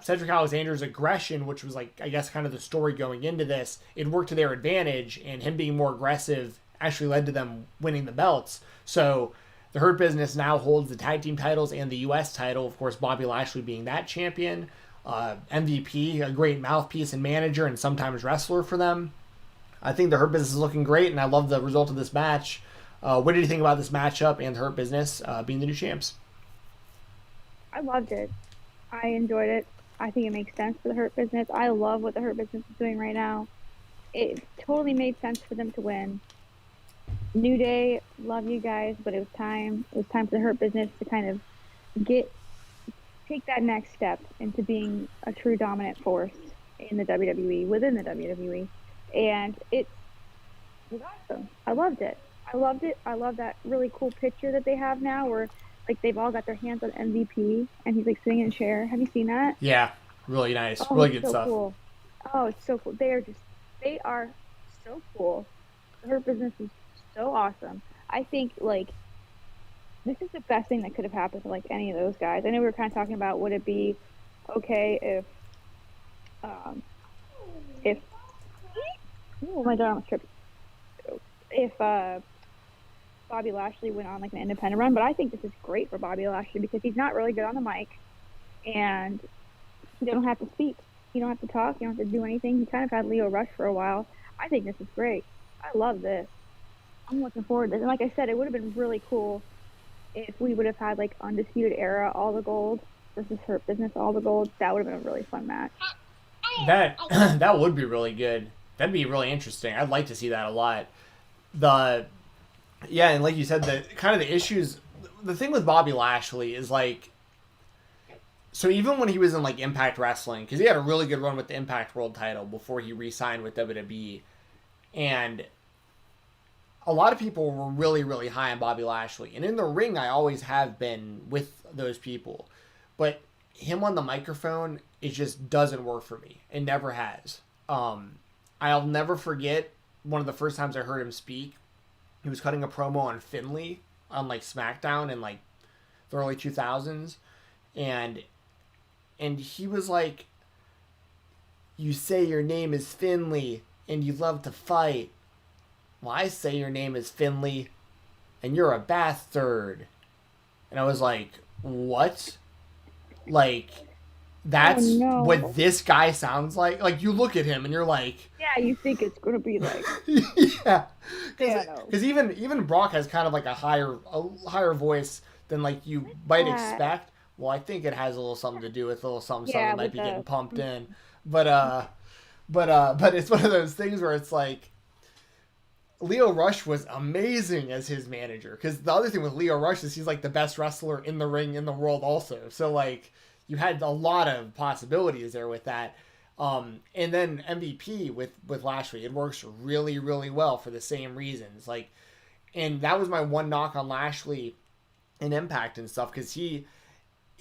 Cedric Alexander's aggression, which was like, I guess, kind of the story going into this, it worked to their advantage, and him being more aggressive actually led to them winning the belts. So the Hurt Business now holds the tag team titles and the U.S. title, of course, Bobby Lashley being that champion. MVP, a great mouthpiece and manager and sometimes wrestler for them. I think the Hurt Business is looking great, and I love the result of this match. What did you think about this matchup and the Hurt Business being the new champs? I loved it. I enjoyed it. I think it makes sense for the Hurt Business. I love what the Hurt Business is doing right now. It totally made sense for them to win. New Day, love you guys, but it was time. It was time for the Hurt Business to kind of take that next step into being a true dominant force in the WWE, within the WWE. And it was awesome. I loved it. I love that really cool picture that they have now where like they've all got their hands on MVP and he's like sitting in a chair. Have you seen that? Yeah, really nice. Oh, really good so stuff. Cool. Oh, it's so cool. They are so cool. Her business is so awesome. I think like this is the best thing that could have happened to like any of those guys. I know we were kind of talking about would it be okay if oh my god, I'm tripping. If Bobby Lashley went on like an independent run, but I think this is great for Bobby Lashley because he's not really good on the mic and he don't have to speak. You don't have to talk. You don't have to do anything. He kind of had Leo Rush for a while. I think this is great. I love this. I'm looking forward to this. And like I said, it would have been really cool if we would have had like Undisputed Era, all the gold versus Hurt Business, all the gold. That would have been a really fun match. That would be really good. That'd be really interesting. I'd like to see that a lot. Yeah, and like you said, the kind of the issues. The thing with Bobby Lashley is like, so even when he was in like Impact Wrestling, because he had a really good run with the Impact World Title before he re-signed with WWE, and a lot of people were really, really high on Bobby Lashley, and in the ring, I always have been with those people, but him on the microphone, it just doesn't work for me. It never has. I'll never forget one of the first times I heard him speak. He was cutting a promo on Finlay on like SmackDown in like the early 2000s, and he was like, "You say your name is Finlay and you love to fight. Well, I say your name is Finlay and you're a bastard." And I was like, "What?" Like, that's what this guy sounds like? Like, you look at him and you're like... Yeah, you think it's going to be like... yeah. Because even Brock has kind of like a higher voice than like you might expect. Well, I think it has a little something to do with a little something that might be getting pumped in. But it's one of those things where it's like... Leo Rush was amazing as his manager. Because the other thing with Leo Rush is he's like the best wrestler in the ring in the world also. So like... You had a lot of possibilities there with that. And then MVP with Lashley, it works really, really well for the same reasons. Like, and that was my one knock on Lashley in Impact and stuff, because he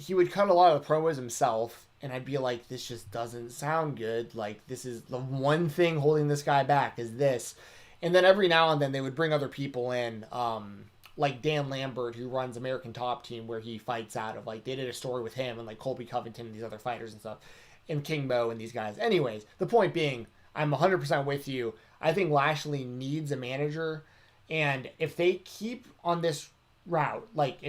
would cut a lot of the promos himself, and I'd be like, this just doesn't sound good. Like, this is the one thing holding this guy back is this. And then every now and then they would bring other people in, like Dan Lambert, who runs American Top Team, where he fights out of. Like, they did a story with him and like Colby Covington and these other fighters and stuff, and King Mo and these guys. Anyways, the point being, I'm 100% with you. I think Lashley needs a manager, and if they keep on this route, like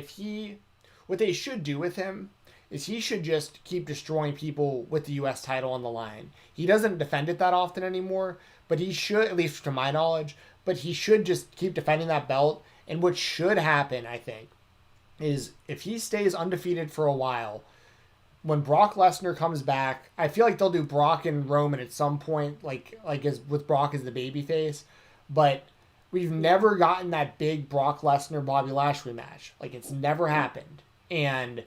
what they should do with him is he should just keep destroying people with the U.S. title on the line. He doesn't defend it that often anymore, but he should, at least to my knowledge, but he should just keep defending that belt. And what should happen, I think, is if he stays undefeated for a while, when Brock Lesnar comes back, I feel like they'll do Brock and Roman at some point, like as with Brock as the babyface. But we've never gotten that big Brock Lesnar Bobby Lashley match. Like, it's never happened. And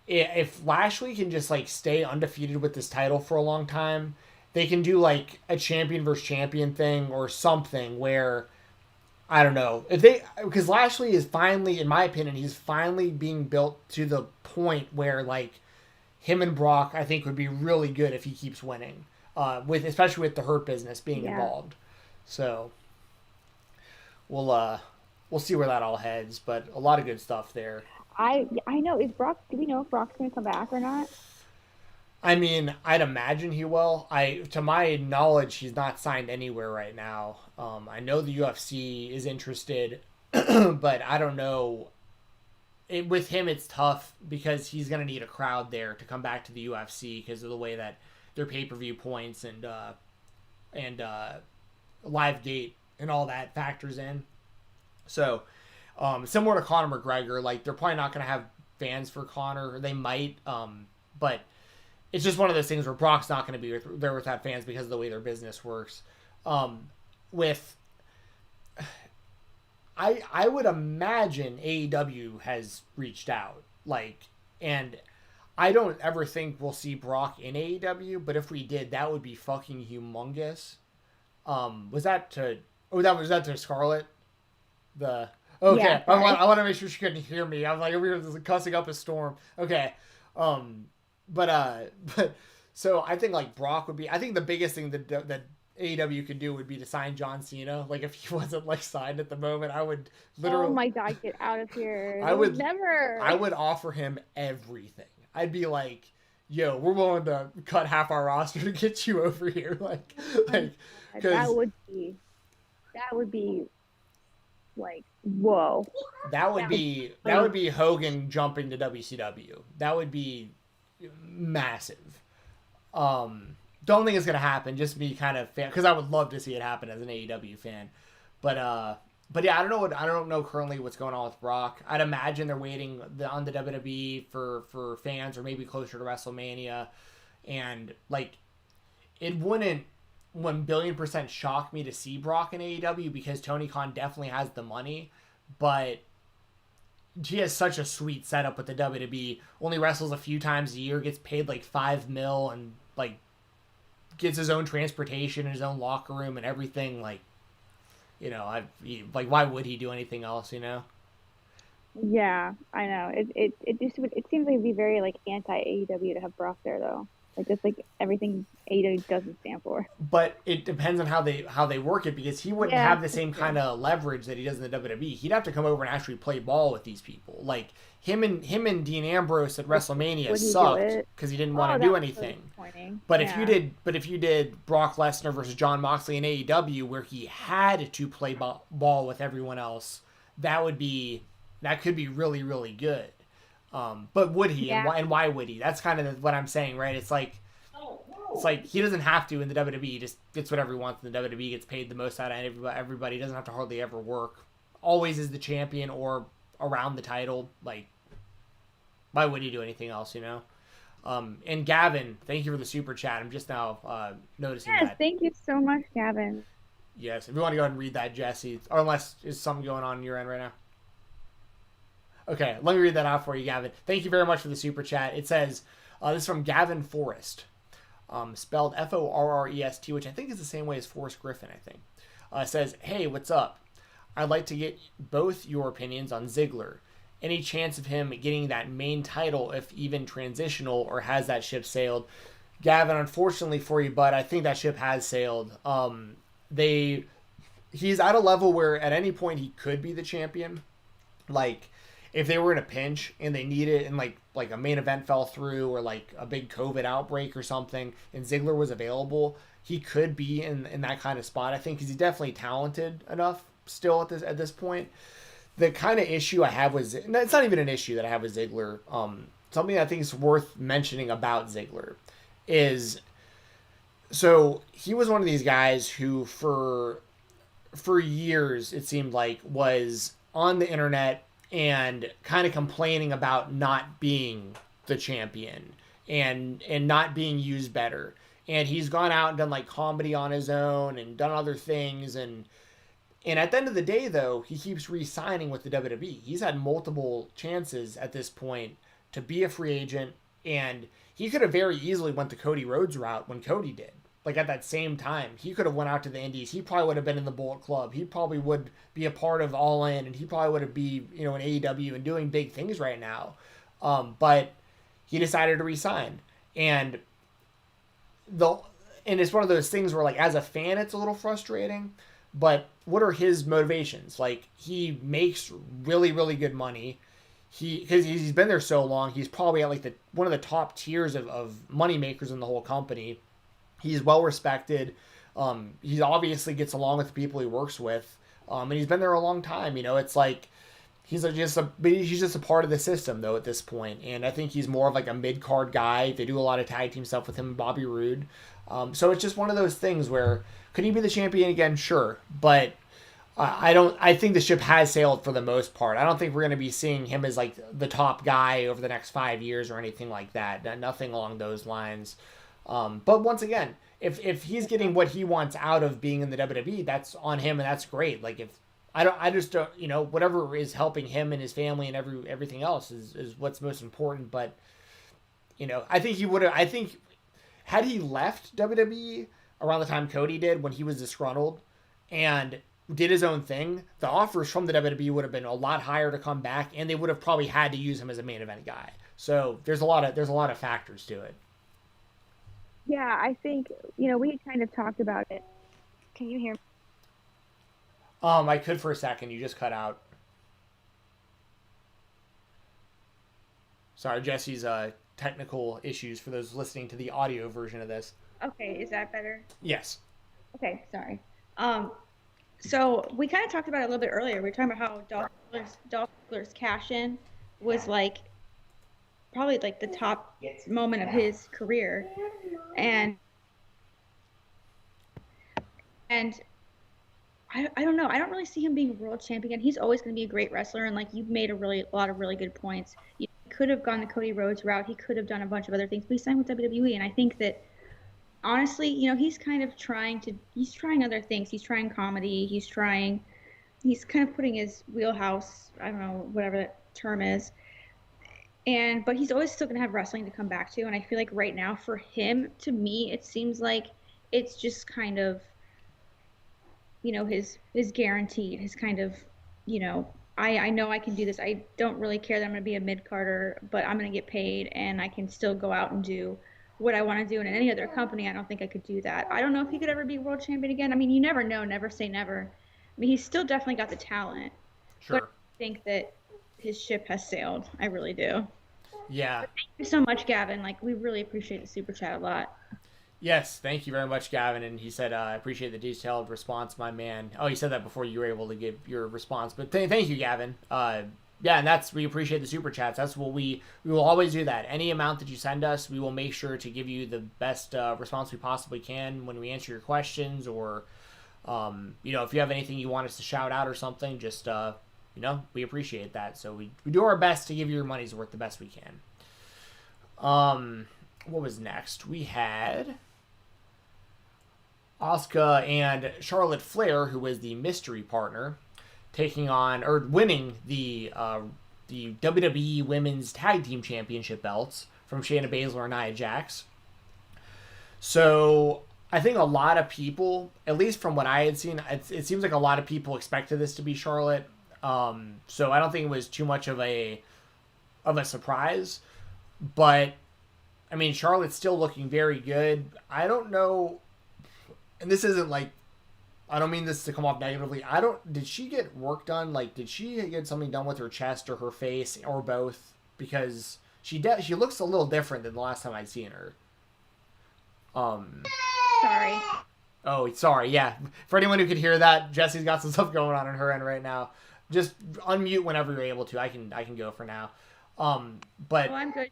if Lashley can just like stay undefeated with this title for a long time, they can do like a champion versus champion thing or something where, I don't know, because Lashley is finally, in my opinion, he's finally being built to the point where like him and Brock, I think, would be really good if he keeps winning, especially with the Hurt Business being involved. So we'll see where that all heads, but a lot of good stuff there. I know. Do we know if Brock's going to come back or not? I mean, I'd imagine he will. To my knowledge, he's not signed anywhere right now. I know the UFC is interested, but I don't know. With him, it's tough because he's going to need a crowd there to come back to the UFC because of the way that their pay-per-view points and live gate and all that factors in. So, similar to Conor McGregor, like they're probably not going to have fans for Conor. They might, but it's just one of those things where Brock's not going to be there without fans because of the way their business works. I would imagine AEW has reached out, and I don't ever think we'll see Brock in AEW, but if we did, that would be fucking humongous. Was that to Scarlett? Okay. Yeah, I want to make sure she couldn't hear me. I was like, we were just cussing up a storm. Okay. But so I think like Brock would be. I think the biggest thing that AEW could do would be to sign John Cena. Like if he wasn't like signed at the moment, I would literally. Oh my god, get out of here! I would never. I would offer him everything. I'd be like, yo, we're willing to cut half our roster to get you over here. Like, that would be like, whoa. That would be Hogan jumping to WCW. That would be massive. Don't think it's gonna happen. Just be kind of fan because I would love to see it happen as an AEW fan. But yeah, I don't know currently what's going on with Brock. I'd imagine they're waiting on the WWE for fans or maybe closer to WrestleMania, and like it wouldn't 1,000,000,000% shock me to see Brock in AEW because Tony Khan definitely has the money, but he has such a sweet setup with the WWE. Only wrestles a few times a year, gets paid like $5 million, and like gets his own transportation and his own locker room and everything. Like, you know, why would he do anything else? You know? Yeah, I know. It seems like it'd be very like anti AEW to have Brock there though. Like that's like everything AEW doesn't stand for. But it depends on how they work it because he wouldn't have the same kind of leverage that he does in the WWE. He'd have to come over and actually play ball with these people. Like him and Dean Ambrose at WrestleMania sucked because he didn't want to do anything. But if you did Brock Lesnar versus Jon Moxley in AEW where he had to play ball with everyone else, that could be really, really good. But would he? Yeah. And why would he? That's kind of what I'm saying, right? It's like he doesn't have to in the WWE. He just gets whatever he wants in the WWE. Gets paid the most out of everybody. Doesn't have to hardly ever work. Always is the champion or around the title. Like, why would he do anything else? You know. And Gavin, thank you for the super chat. I'm just now noticing that. Yes, thank you so much, Gavin. Yes, if you want to go ahead and read that, Jesse, or unless is something going on your end right now. Okay, let me read that out for you, Gavin. Thank you very much for the super chat. It says, this is from Gavin Forrest, spelled Forrest, which I think is the same way as Forrest Griffin, I think. It says, hey, what's up? I'd like to get both your opinions on Ziggler. Any chance of him getting that main title, if even transitional, or has that ship sailed? Gavin, unfortunately for you, bud, I think that ship has sailed. He's at a level where at any point he could be the champion. Like, if they were in a pinch and they need it and like a main event fell through or like a big COVID outbreak or something and Ziggler was available, he could be in that kind of spot, I think, because he's definitely talented enough still at this point. The kind of issue I have with it's not even an issue that I have with Ziggler. Something I think is worth mentioning about Ziggler is, so he was one of these guys who for years it seemed like was on the internet and kind of complaining about not being the champion and not being used better. And he's gone out and done like comedy on his own and done other things. And at the end of the day, though, he keeps re-signing with the WWE. He's had multiple chances at this point to be a free agent. And he could have very easily went the Cody Rhodes route when Cody did. Like at that same time, he could have went out to the Indies. He probably would have been in the Bullet Club. He probably would be a part of All In, and he probably would have be in AEW and doing big things right now. But he decided to resign, and it's one of those things where like as a fan, it's a little frustrating. But what are his motivations? Like he makes really, really good money. because he's been there so long, he's probably at like one of the top tiers of money makers in the whole company. He's well respected. He obviously gets along with the people he works with, and he's been there a long time. It's like he's just a part of the system though at this point, and I think he's more of like a mid card guy. They do a lot of tag team stuff with him and Bobby Roode, so it's just one of those things where could he be the champion again? Sure, but I don't. I think the ship has sailed for the most part. I don't think we're going to be seeing him as like the top guy over the next 5 years or anything like that. Nothing along those lines. But once again, if he's getting what he wants out of being in the WWE, that's on him and that's great. Like if I just don't, whatever is helping him and his family and everything else is what's most important. But I think he would have. I think had he left WWE around the time Cody did when he was disgruntled and did his own thing, the offers from the WWE would have been a lot higher to come back, and they would have probably had to use him as a main event guy. So there's a lot of factors to it. Yeah, I think, we kind of talked about it. Can you hear me? I could for a second. You just cut out. Sorry, Jesse's technical issues for those listening to the audio version of this. Okay, is that better? Yes. Okay, sorry. So we kind of talked about it a little bit earlier. We were talking about how Dolph Ziggler's cash-in was like probably like the top moment of his career, and I don't know. I don't really see him being world champion. He's always going to be a great wrestler, and like you've made a lot of really good points. He could have gone the Cody Rhodes route. He could have done a bunch of other things, but he signed with WWE, and I think that honestly, he's kind of trying other things. He's trying comedy. He's kind of putting his wheelhouse, I don't know, whatever that term is. But he's always still going to have wrestling to come back to. And I feel like right now for him, to me, it seems like it's just kind of, his guaranteed, his kind of, I know I can do this. I don't really care that I'm going to be a mid-carder, but I'm going to get paid and I can still go out and do what I want to do. And in any other company, I don't think I could do that. I don't know if he could ever be world champion again. I mean, you never know. Never say never. I mean, he's still definitely got the talent. Sure. But I think that his ship has sailed. I really do. Yeah. But thank you so much, Gavin. Like, we really appreciate the super chat a lot. Yes, thank you very much, Gavin. And he said, I appreciate the detailed response, my man. Oh, he said that before you were able to give your response. But thank you, Gavin. Yeah, and we appreciate the super chats. That's what we will always do that. Any amount that you send us, we will make sure to give you the best response we possibly can when we answer your questions, or if you have anything you want us to shout out or something, just we appreciate that. So we do our best to give you your money's worth the best we can. What was next? We had Asuka and Charlotte Flair, who was the mystery partner, winning the WWE Women's Tag Team Championship belts from Shayna Baszler and Nia Jax. So I think a lot of people, at least from what I had seen, it seems like a lot of people expected this to be Charlotte. So I don't think it was too much of a surprise. But I mean, Charlotte's still looking very good. I don't know, and this isn't like, I don't mean this to come off negatively. Did she get work done? Like, did she get something done with her chest or her face or both? Because she looks a little different than the last time I'd seen her. Sorry. Oh, sorry. Yeah. For anyone who could hear that, Jessie's got some stuff going on her end right now. Just unmute whenever you're able to. I can go for now. But I'm good.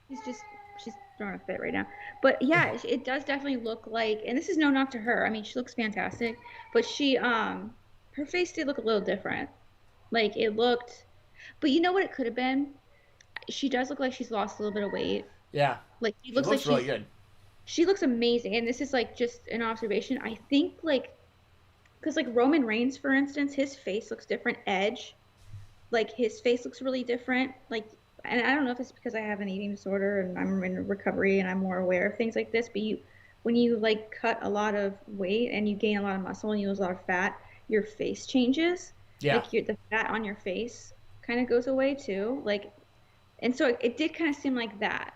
She's throwing a fit right now. But yeah, it does definitely look like, and this is no knock to her. I mean, she looks fantastic, but her face did look a little different. Like it looked, but you know what it could have been? She does look like she's lost a little bit of weight. Yeah. Like she looks like really good. She looks amazing. And this is like just an observation. I think because like Roman Reigns, for instance, his face looks different. Edge, like his face looks really different. Like, and I don't know if it's because I have an eating disorder and I'm in recovery and I'm more aware of things like this, but when you like cut a lot of weight and you gain a lot of muscle and you lose a lot of fat, your face changes. Yeah. Like the fat on your face kind of goes away too. Like, and so it did kind of seem like that.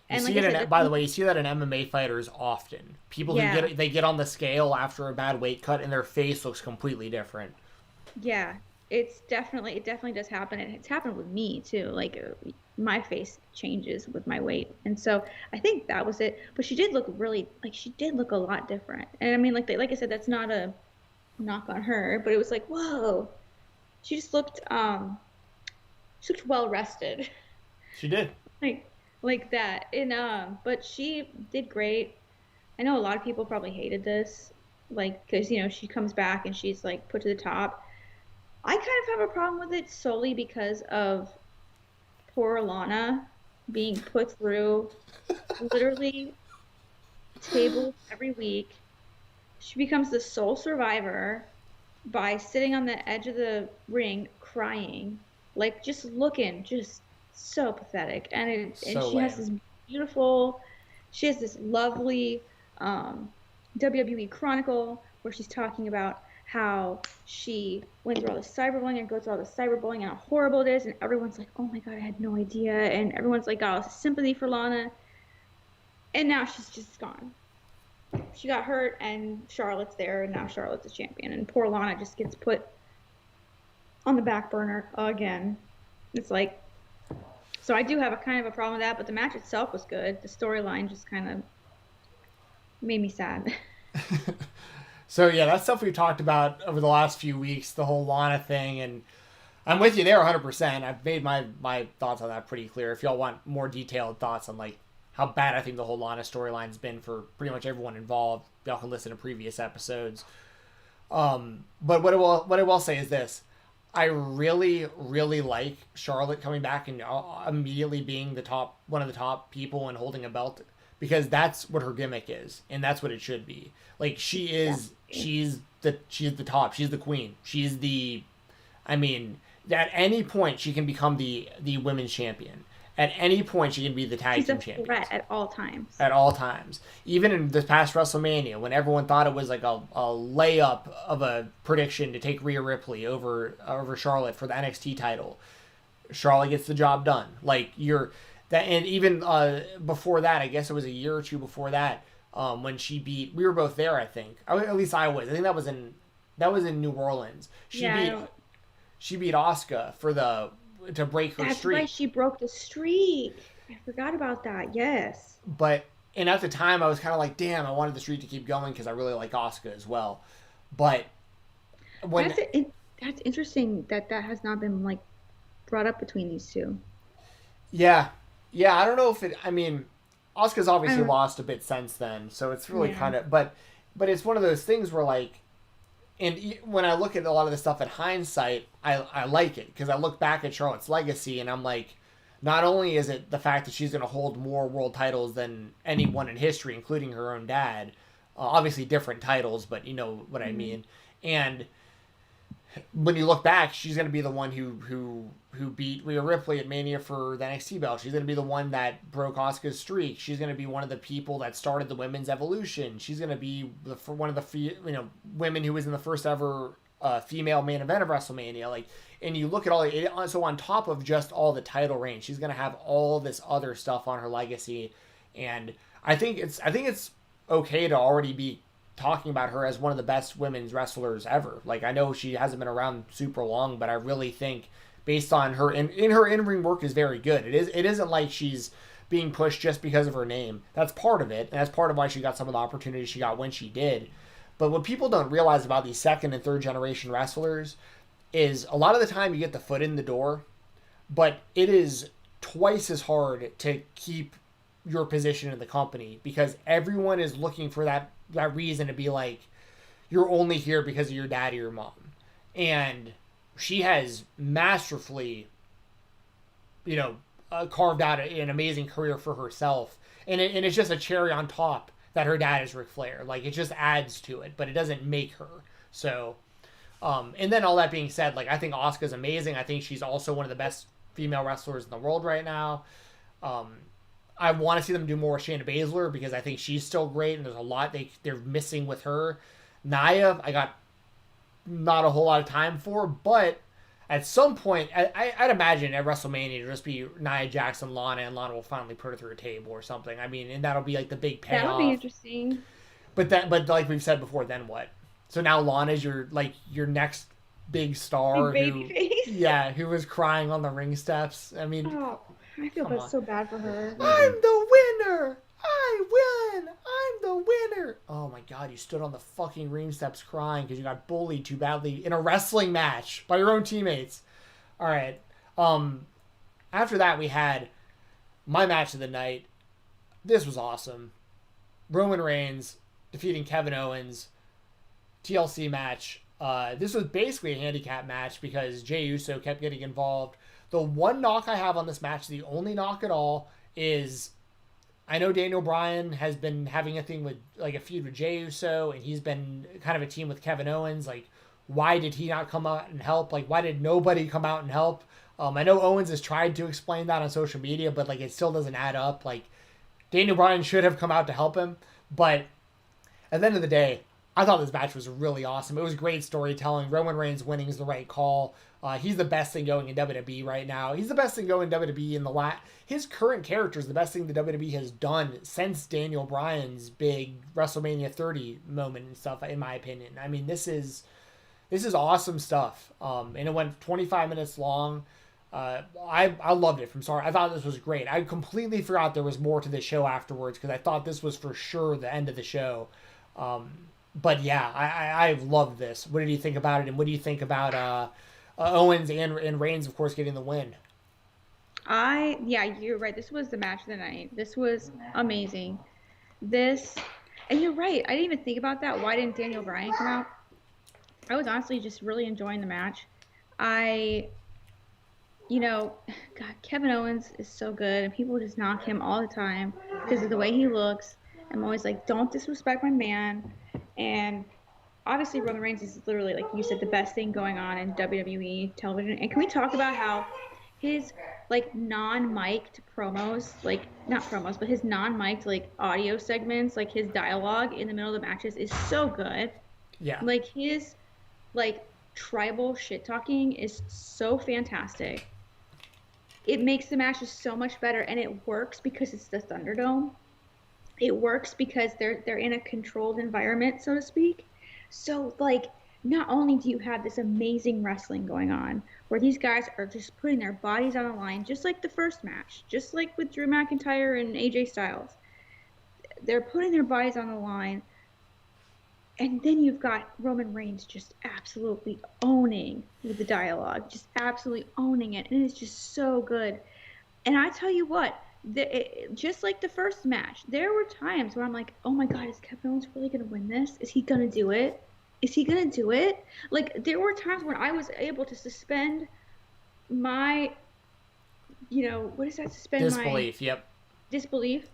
And By the way, you see that in MMA fighters often. People who get on the scale after a bad weight cut and their face looks completely different. Yeah. it definitely does happen, and it's happened with me too. Like my face changes with my weight, and so I think that was it. But she did look really like she did look a lot different. And I mean, like I said, that's not a knock on her, but it was like, whoa, she just looked she looked well rested. She did. like like that. And but she did great. I know a lot of people probably hated this, like because she comes back and she's like put to the top. I kind of have a problem with it solely because of poor Lana being put through literally tables every week. She becomes the sole survivor by sitting on the edge of the ring crying, like just looking just so pathetic. And So she has lame. this beautiful, she has this lovely WWE Chronicle where she's talking about how she went through all the cyberbullying and goes through all the cyberbullying and how horrible it is, and everyone's like, "Oh my God, I had no idea," and everyone's like got all this sympathy for Lana, and now she's just gone. She got hurt, and Charlotte's there, and now Charlotte's a champion, and poor Lana just gets put on the back burner again. It's like, so I do have a kind of a problem with that, but the match itself was good. The storyline just kind of made me sad. So yeah, that's stuff we've talked about over the last few weeks, the whole Lana thing, and I'm with you there 100%. I've made my thoughts on that pretty clear. If y'all want more detailed thoughts on like how bad I think the whole Lana storyline's been for pretty much everyone involved, y'all can listen to previous episodes. But what I will say is this: I really really like Charlotte coming back and immediately being one of the top people and holding a belt, because that's what her gimmick is, and that's what it should be. Like she's the top. She's the queen. I mean, at any point she can become the women's champion. At any point she can be the tag team champion. She's a threat at all times. At all times. Even in this past WrestleMania, when everyone thought it was like a layup of a prediction to take Rhea Ripley over Charlotte for the NXT title, Charlotte gets the job done. Like and even before that, I guess it was a year or two before that, when she beat. We were both there, I think. At least I was. I think that was in New Orleans. She beat Asuka to break her streak. That's why she broke the streak. I forgot about that. Yes. And at the time, I was kind of like, damn, I wanted the streak to keep going because I really like Asuka as well. But that's interesting that has not been like brought up between these two. Yeah, I don't know if it. I mean, Asuka's obviously lost a bit since then, so it's really kind of. But it's one of those things where like, and when I look at a lot of the stuff in hindsight, I like it because I look back at Charlotte's legacy and I'm like, not only is it the fact that she's going to hold more world titles than anyone in history, including her own dad, obviously different titles, but you know what I mean. And when you look back, she's going to be the one who beat Rhea Ripley at Mania for the NXT belt. She's going to be the one that broke Asuka's streak. She's going to be one of the people that started the women's evolution. she's going to be one of the women who was in the first ever female main event of WrestleMania. Like, and you look at all it, so on top of just all the title reigns, she's going to have all this other stuff on her legacy. And I think it's okay to already be talking about her as one of the best women's wrestlers ever. Like, I know she hasn't been around super long, but I really think based on her in her in-ring work is very good. It isn't like she's being pushed just because of her name. That's part of it, and that's part of why she got some of the opportunities she got when she did. But what people don't realize about these second and third generation wrestlers is a lot of the time you get the foot in the door, but it is twice as hard to keep your position in the company because everyone is looking for that reason to be like, you're only here because of your dad or your mom. And she has masterfully, carved out an amazing career for herself. And it's just a cherry on top that her dad is Ric Flair. Like, it just adds to it, but it doesn't make her. So, and then all that being said, like, I think Asuka's amazing. I think she's also one of the best female wrestlers in the world right now. I want to see them do more with Shayna Baszler because I think she's still great, and there's a lot they're missing with her. Nia, I got not a whole lot of time for, but at some point, I'd imagine at WrestleMania it'll just be Nia Jackson, Lana, and Lana will finally put her through a table or something. I mean, and that'll be like the big payoff. That'll be interesting. But like we've said before, then what? So now Lana's your next big star Big who, baby face. yeah, who was crying on the ring steps. I mean, Oh, I feel Come bad, on. so bad for her. I'm the winner. I win. I'm the winner. Oh my God, you stood on the fucking ring steps crying because you got bullied too badly in a wrestling match by your own teammates. All right. After that, we had my match of the night. This was awesome. Roman Reigns defeating Kevin Owens. TLC match. This was basically a handicap match because Jey Uso kept getting involved. The one knock I have on this match, the only knock at all, is I know Daniel Bryan has been having a thing with, like, a feud with Jey Uso, and he's been kind of a team with Kevin Owens. Like, why did he not come out and help? Like, why did nobody come out and help? I know Owens has tried to explain that on social media, but, like, it still doesn't add up. Like, Daniel Bryan should have come out to help him, but at the end of the day, I thought this match was really awesome. It was great storytelling. Roman Reigns winning is the right call. He's the best thing going in WWE right now. He's the best thing going in WWE in the his current character is the best thing the WWE has done since Daniel Bryan's big WrestleMania 30 moment and stuff, in my opinion. I mean, this is awesome stuff. And it went 25 minutes long. I loved it from start. I thought this was great. I completely forgot there was more to the show afterwards because I thought this was for sure the end of the show. But yeah, I loved this. What did you think about it? And what do you think about Owens and Reigns, of course, getting the win? Yeah, you're right. This was the match of the night. This was amazing. And you're right. I didn't even think about that. Why didn't Daniel Bryan come out? I was honestly just really enjoying the match. God, Kevin Owens is so good, and people just knock him all the time because of the way he looks. I'm always like, don't disrespect my man. And obviously, Roman Reigns is literally, like you said, the best thing going on in WWE television. And can we talk about how his, like, non-mic'd promos, like, not promos, but his non-mic'd, like, audio segments, like, his dialogue in the middle of the matches is so good. Yeah. Like, his, like, tribal shit-talking is so fantastic. It makes the matches so much better, and it works because it's the Thunderdome. It works because they're in a controlled environment, so to speak. So, like, not only do you have this amazing wrestling going on, where these guys are just putting their bodies on the line, just like the first match, just like with Drew McIntyre and AJ Styles. They're putting their bodies on the line, and then you've got Roman Reigns just absolutely owning with the dialogue, just absolutely owning it, and it's just so good. And I tell you what, just like the first match, there were times where I'm like, oh my God, is Kevin Owens really going to win this? Is he going to do it? Is he going to do it? Like, there were times when I was able to suspend my, what is that? Suspend Disbelief, my yep. disbelief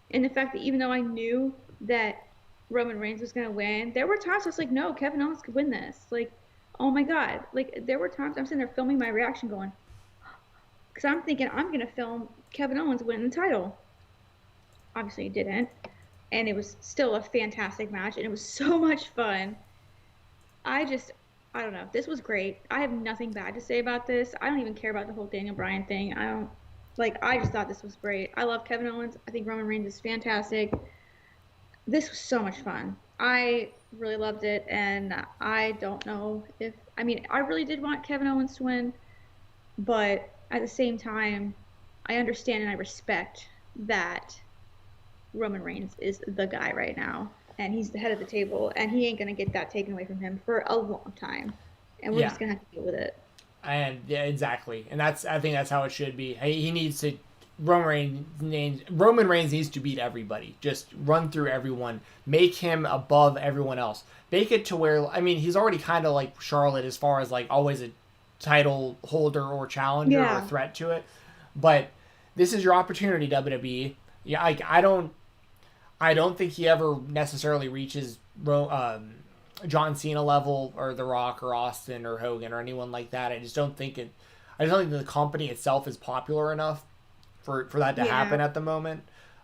in the fact that even though I knew that Roman Reigns was going to win, there were times I was like, no, Kevin Owens could win this. Like, oh my God. Like, there were times I'm sitting there filming my reaction going, because I'm thinking I'm going to film Kevin Owens winning the title. Obviously, it didn't. And it was still a fantastic match, and it was so much fun. I don't know. This was great. I have nothing bad to say about this. I don't even care about the whole Daniel Bryan thing. I just thought this was great. I love Kevin Owens. I think Roman Reigns is fantastic. This was so much fun. I really loved it, and I don't know I really did want Kevin Owens to win, but at the same time, I understand and I respect that Roman Reigns is the guy right now, and he's the head of the table, and he ain't going to get that taken away from him for a long time, and we're just going to have to deal with it. And yeah, exactly. And I think that's how it should be. He needs to, Roman Reigns needs to beat everybody. Just run through everyone. Make him above everyone else. Make it to where, he's already kind of like Charlotte as far as, like, always a title holder or challenger or threat to it. But this is your opportunity, WWE. Yeah, I don't think he ever necessarily reaches John Cena level or The Rock or Austin or Hogan or anyone like that. I don't think the company itself is popular enough for that to happen at the moment.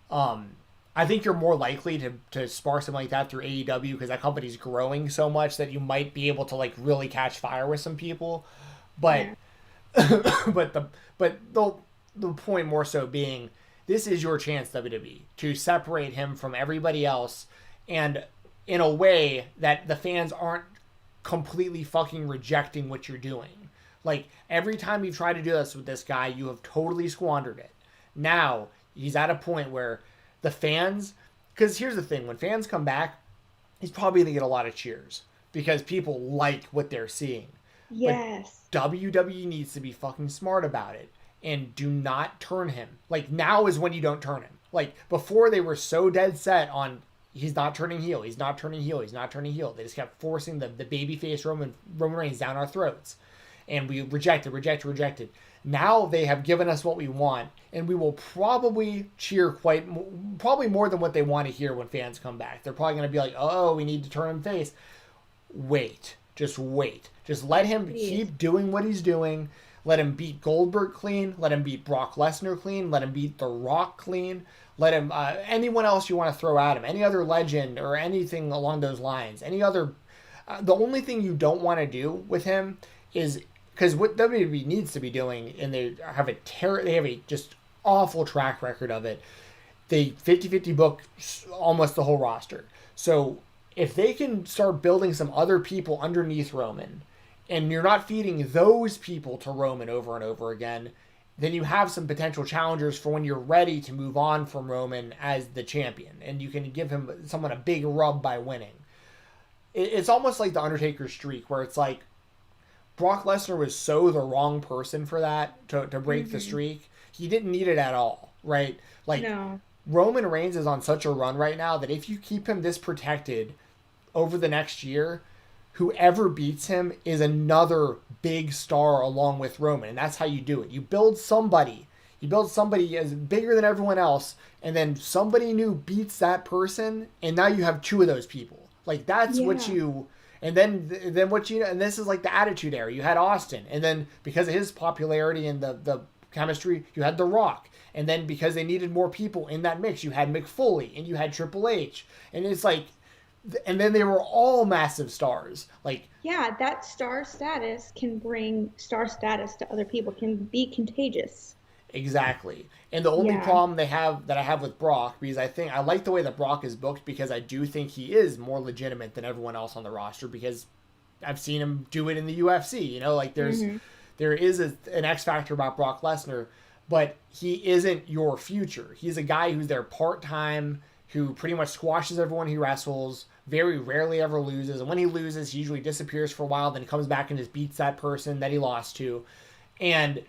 I think you're more likely to spark something like that through AEW because that company's growing so much that you might be able to, like, really catch fire with some people. But but the point more so being, this is your chance, WWE, to separate him from everybody else, and in a way that the fans aren't completely fucking rejecting what you're doing. Like, every time you try to do this with this guy, you have totally squandered it. Now, he's at a point where the fans, because here's the thing, when fans come back, he's probably going to get a lot of cheers because people like what they're seeing. Yes. But WWE needs to be fucking smart about it and do not turn him. Like, now is when you don't turn him. Like, before they were so dead set on he's not turning heel, he's not turning heel, he's not turning heel. They just kept forcing the babyface Roman Reigns down our throats. And we rejected. Now they have given us what we want, and we will probably cheer probably more than what they want to hear when fans come back. They're probably going to be like, oh, we need to turn him face. Wait. Just wait. Just let him keep doing what he's doing. Let him beat Goldberg clean. Let him beat Brock Lesnar clean. Let him beat The Rock clean. Let him, anyone else you want to throw at him, any other legend or anything along those lines, any other, the only thing you don't want to do with him is, because what WWE needs to be doing, and they have a just awful track record of it, they 50-50 book almost the whole roster. So if they can start building some other people underneath Roman, and you're not feeding those people to Roman over and over again, then you have some potential challengers for when you're ready to move on from Roman as the champion, and you can give someone a big rub by winning. It's almost like the Undertaker streak, where it's like Brock Lesnar was so the wrong person for that, to break the streak. He didn't need it at all, right? Like, no. Roman Reigns is on such a run right now that if you keep him this protected over the next year, whoever beats him is another big star along with Roman. And that's how you do it. You build somebody as bigger than everyone else, and then somebody new beats that person, and now you have two of those people. Like, that's what you... And then what you... And this is like the Attitude Era. You had Austin. And then because of his popularity and the chemistry, you had The Rock. And then because they needed more people in that mix, you had Mick Foley and you had Triple H. And it's like... And then they were all massive stars. Like, yeah, that star status can bring star status to other people, can be contagious. Exactly. And the only problem I have with Brock, because I like the way that Brock is booked, because I do think he is more legitimate than everyone else on the roster, because I've seen him do it in the UFC. You know, like there is an X factor about Brock Lesnar, but he isn't your future. He's a guy who's there part-time, who pretty much squashes everyone he wrestles, very rarely ever loses. And when he loses, he usually disappears for a while, then he comes back and just beats that person that he lost to. And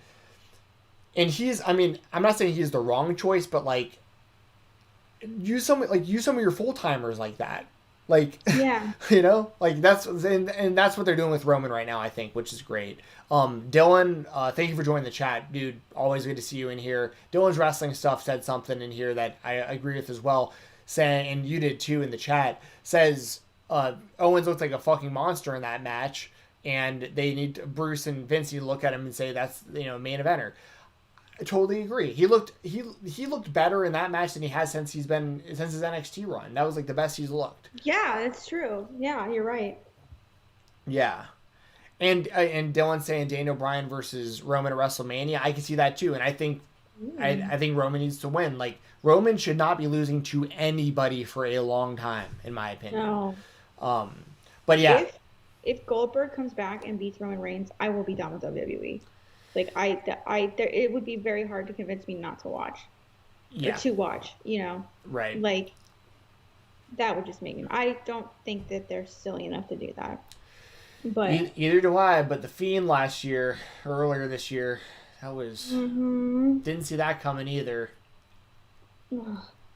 he's, I mean, I'm not saying he's the wrong choice, but like, use some of your full-timers like that. Like, yeah, you know, like that's what they're doing with Roman right now, I think, which is great. Dylan, thank you for joining the chat, dude. Always good to see you in here. Dylan's wrestling stuff said something in here that I agree with as well. Saying, and you did too in the chat, says Owens looked like a fucking monster in that match, and they need Bruce and Vince to look at him and say that's, you know, main eventer. I totally agree. He looked better in that match than he has since his NXT run. That was like the best he's looked. Yeah, that's true. Yeah, you're right. Yeah. And Dylan saying Daniel Bryan versus Roman at WrestleMania, I can see that too. And I think I think Roman needs to win. Like, Roman should not be losing to anybody for a long time, in my opinion. No. But yeah. If Goldberg comes back and beats Roman Reigns, I will be done with WWE. Like, it would be very hard to convince me not to watch. Yeah. Or to watch, you know? Right. Like, that would just make me... I don't think that they're silly enough to do that. But either do I, but the Fiend earlier this year, that was... Didn't see that coming either.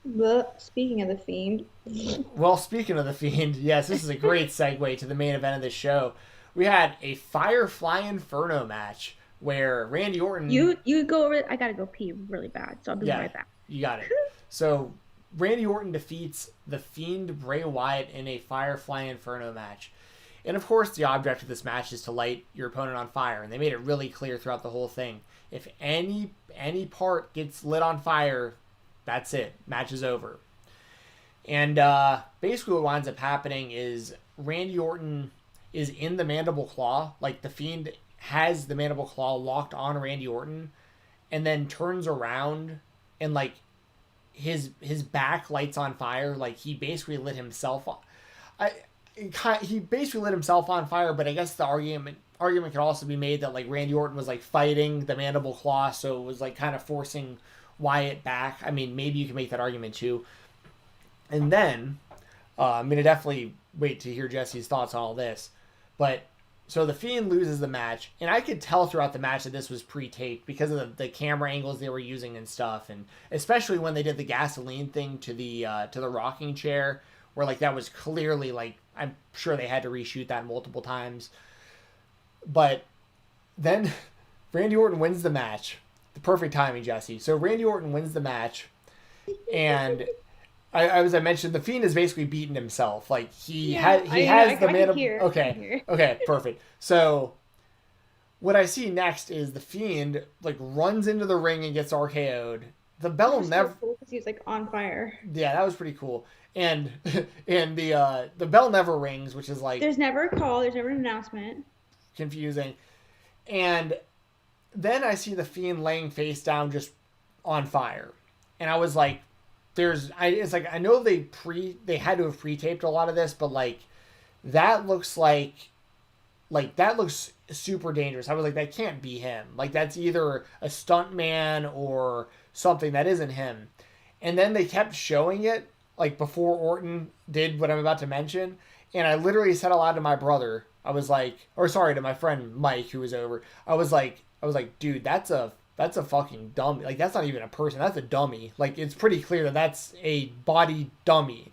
But speaking of the Fiend... Well, speaking of the Fiend, yes, this is a great segue to the main event of this show. We had a Firefly Inferno match where Randy Orton... You go over it. I gotta go pee really bad, so I'll be right back. You got it. So, Randy Orton defeats the Fiend Bray Wyatt in a Firefly Inferno match. And of course, the object of this match is to light your opponent on fire. And they made it really clear throughout the whole thing. If any part gets lit on fire, that's it. Match is over. And basically what winds up happening is Randy Orton is in the mandible claw. Like, the Fiend has the mandible claw locked on Randy Orton. And then turns around and, like, his back lights on fire. Like, he basically lit himself on. he basically lit himself on fire, but I guess the argument could also be made that like Randy Orton was like fighting the mandible claw, so it was like kind of forcing Wyatt back. I mean, maybe you can make that argument too. And then I'm gonna definitely wait to hear Jesse's thoughts on all this, but so the Fiend loses the match, and I could tell throughout the match that this was pre-taped because of the camera angles they were using and stuff, and especially when they did the gasoline thing to the rocking chair, where like that was clearly like I'm sure they had to reshoot that multiple times. But then Randy Orton wins the match. The perfect timing, Jesse. So Randy Orton wins the match, and as I mentioned, the Fiend has basically beaten himself. Like he has the man. Okay, perfect. So what I see next is the Fiend like runs into the ring and gets RKO'd. The bell never. So cool because he was like on fire. Yeah, that was pretty cool. And the bell never rings, which is like there's never a call. There's never an announcement. Confusing. And then I see the Fiend laying face down just on fire, and I was like, it's like I know they had to have pre-taped a lot of this, but like that looks that looks super dangerous. I was like, that can't be him. Like that's either a stunt man or something that isn't him. And then they kept showing it like before Orton did what I'm about to mention, and I literally said aloud to my brother, I was like, or sorry, to my friend Mike who was over, I was like, dude, that's a fucking dummy. Like that's not even a person. That's a dummy. Like it's pretty clear that that's a body dummy.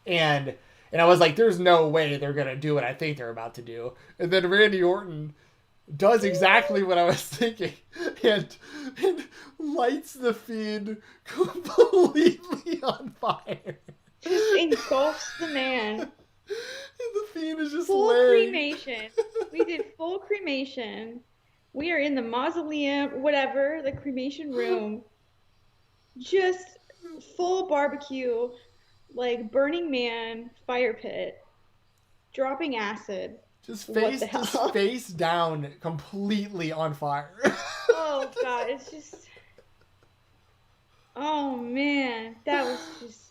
And I was like, there's no way they're gonna do what I think they're about to do. And then Randy Orton does exactly what I was thinking, and lights the Fiend completely on fire. Just engulfs the man. And the Fiend is just full laying. Cremation. We did full cremation. We are in the mausoleum, whatever, the cremation room. Just full barbecue, like Burning Man fire pit, dropping acid. Just face down, completely on fire. Oh God, it's just. Oh man, that was just.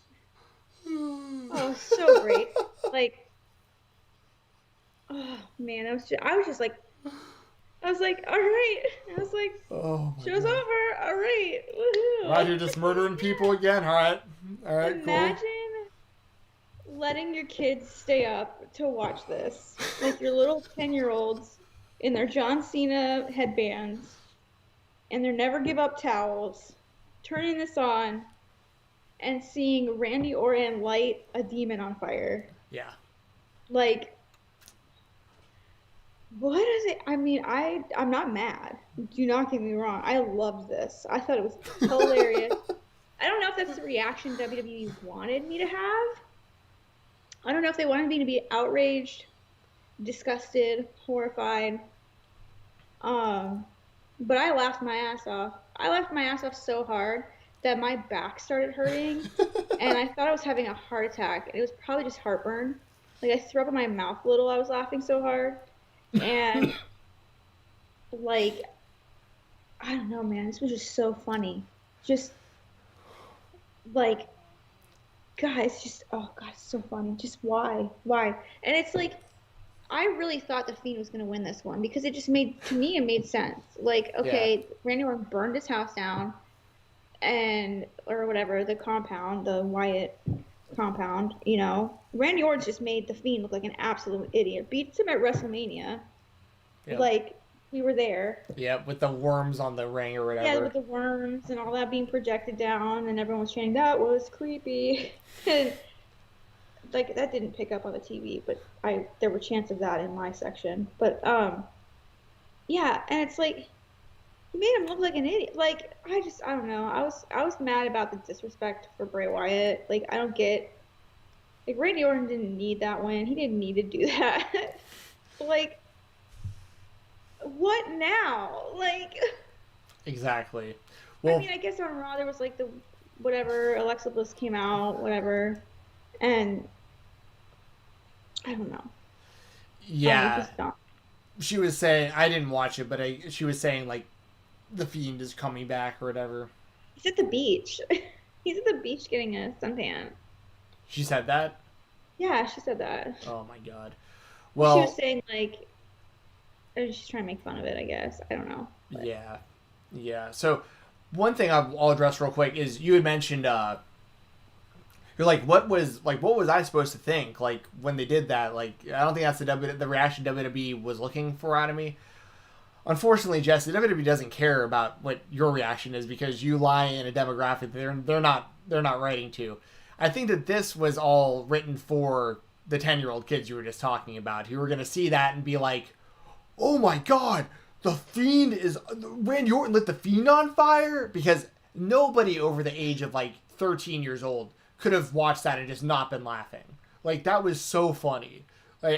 Oh, so great. Like. Oh man, I was like, all right. I was like, show's over. All right, woohoo. Right, you're just murdering people again. All right, Imagine letting your kids stay up to watch this, like your little 10-year-olds in their John Cena headbands and their Never Give Up towels, turning this on and seeing Randy Orton light a demon on fire. Yeah. Like. What is it? I mean, I'm not mad. Do not get me wrong. I loved this. I thought it was hilarious. I don't know if that's the reaction WWE wanted me to have. I don't know if they wanted me to be outraged, disgusted, horrified. But I laughed my ass off. I laughed my ass off so hard that my back started hurting, and I thought I was having a heart attack. It was probably just heartburn. Like I threw up in my mouth a little. I was laughing so hard. And like I don't know, man, this was just so funny. Just like guys, just oh God, it's so funny. Just why? And it's like I really thought the Fiend was gonna win this one because it just made sense. Like, okay, yeah. Randy Orton burned his house down or whatever, the compound, the Wyatt compound, you know. Randy Orton just made the Fiend look like an absolute idiot. Beats him at WrestleMania. Yep. Like, we were there. Yeah, with the worms on the ring or whatever. Yeah, with the worms and all that being projected down, and everyone was chanting, that was creepy. And, like, that didn't pick up on the TV, but there were chants of that in my section. But, yeah, and it's like, you made him look like an idiot. Like, I don't know. I was mad about the disrespect for Bray Wyatt. Like, I don't get... Like, Randy Orton didn't need that win. He didn't need to do that. Like, what now? Like... Exactly. Well, I mean, I guess on Raw there was, like, the... Whatever, Alexa Bliss came out, whatever. And... I don't know. Yeah. She was saying... I didn't watch it, but she was saying, like, the Fiend is coming back or whatever. He's at the beach. He's at the beach getting a suntan. She said that? Yeah, she said that. Oh my god. She was Well, saying like, she's trying to make fun of it. I guess I don't know. But. yeah, yeah. So one thing I'll address real quick is you had mentioned you're like, what was I supposed to think like when they did that? Like, I don't think that's the reaction WWE was looking for out of me. Unfortunately, Jess, the WWE doesn't care about what your reaction is because you lie in a demographic they're not writing to. I think that this was all written for the 10-year-old kids you were just talking about who were going to see that and be like, "Oh my god, the Fiend is Randy Orton lit the Fiend on fire," because nobody over the age of like 13 years old could have watched that and just not been laughing. Like, that was so funny. That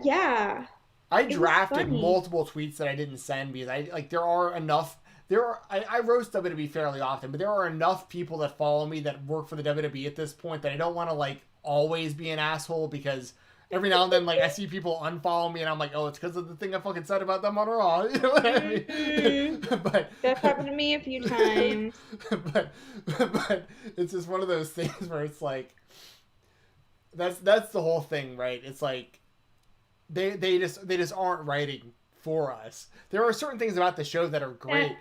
yeah. I It was drafted funny. multiple tweets that I didn't send because I roast WWE fairly often, but there are enough people that follow me that work for the WWE at this point that I don't want to like always be an asshole because every now and then like I see people unfollow me and I'm like, oh, it's because of the thing I fucking said about them on Raw. You know what I mean? But That's happened to me a few times. but it's just one of those things where it's like that's the whole thing, right? It's like they just aren't writing for us. There are certain things about the show that are great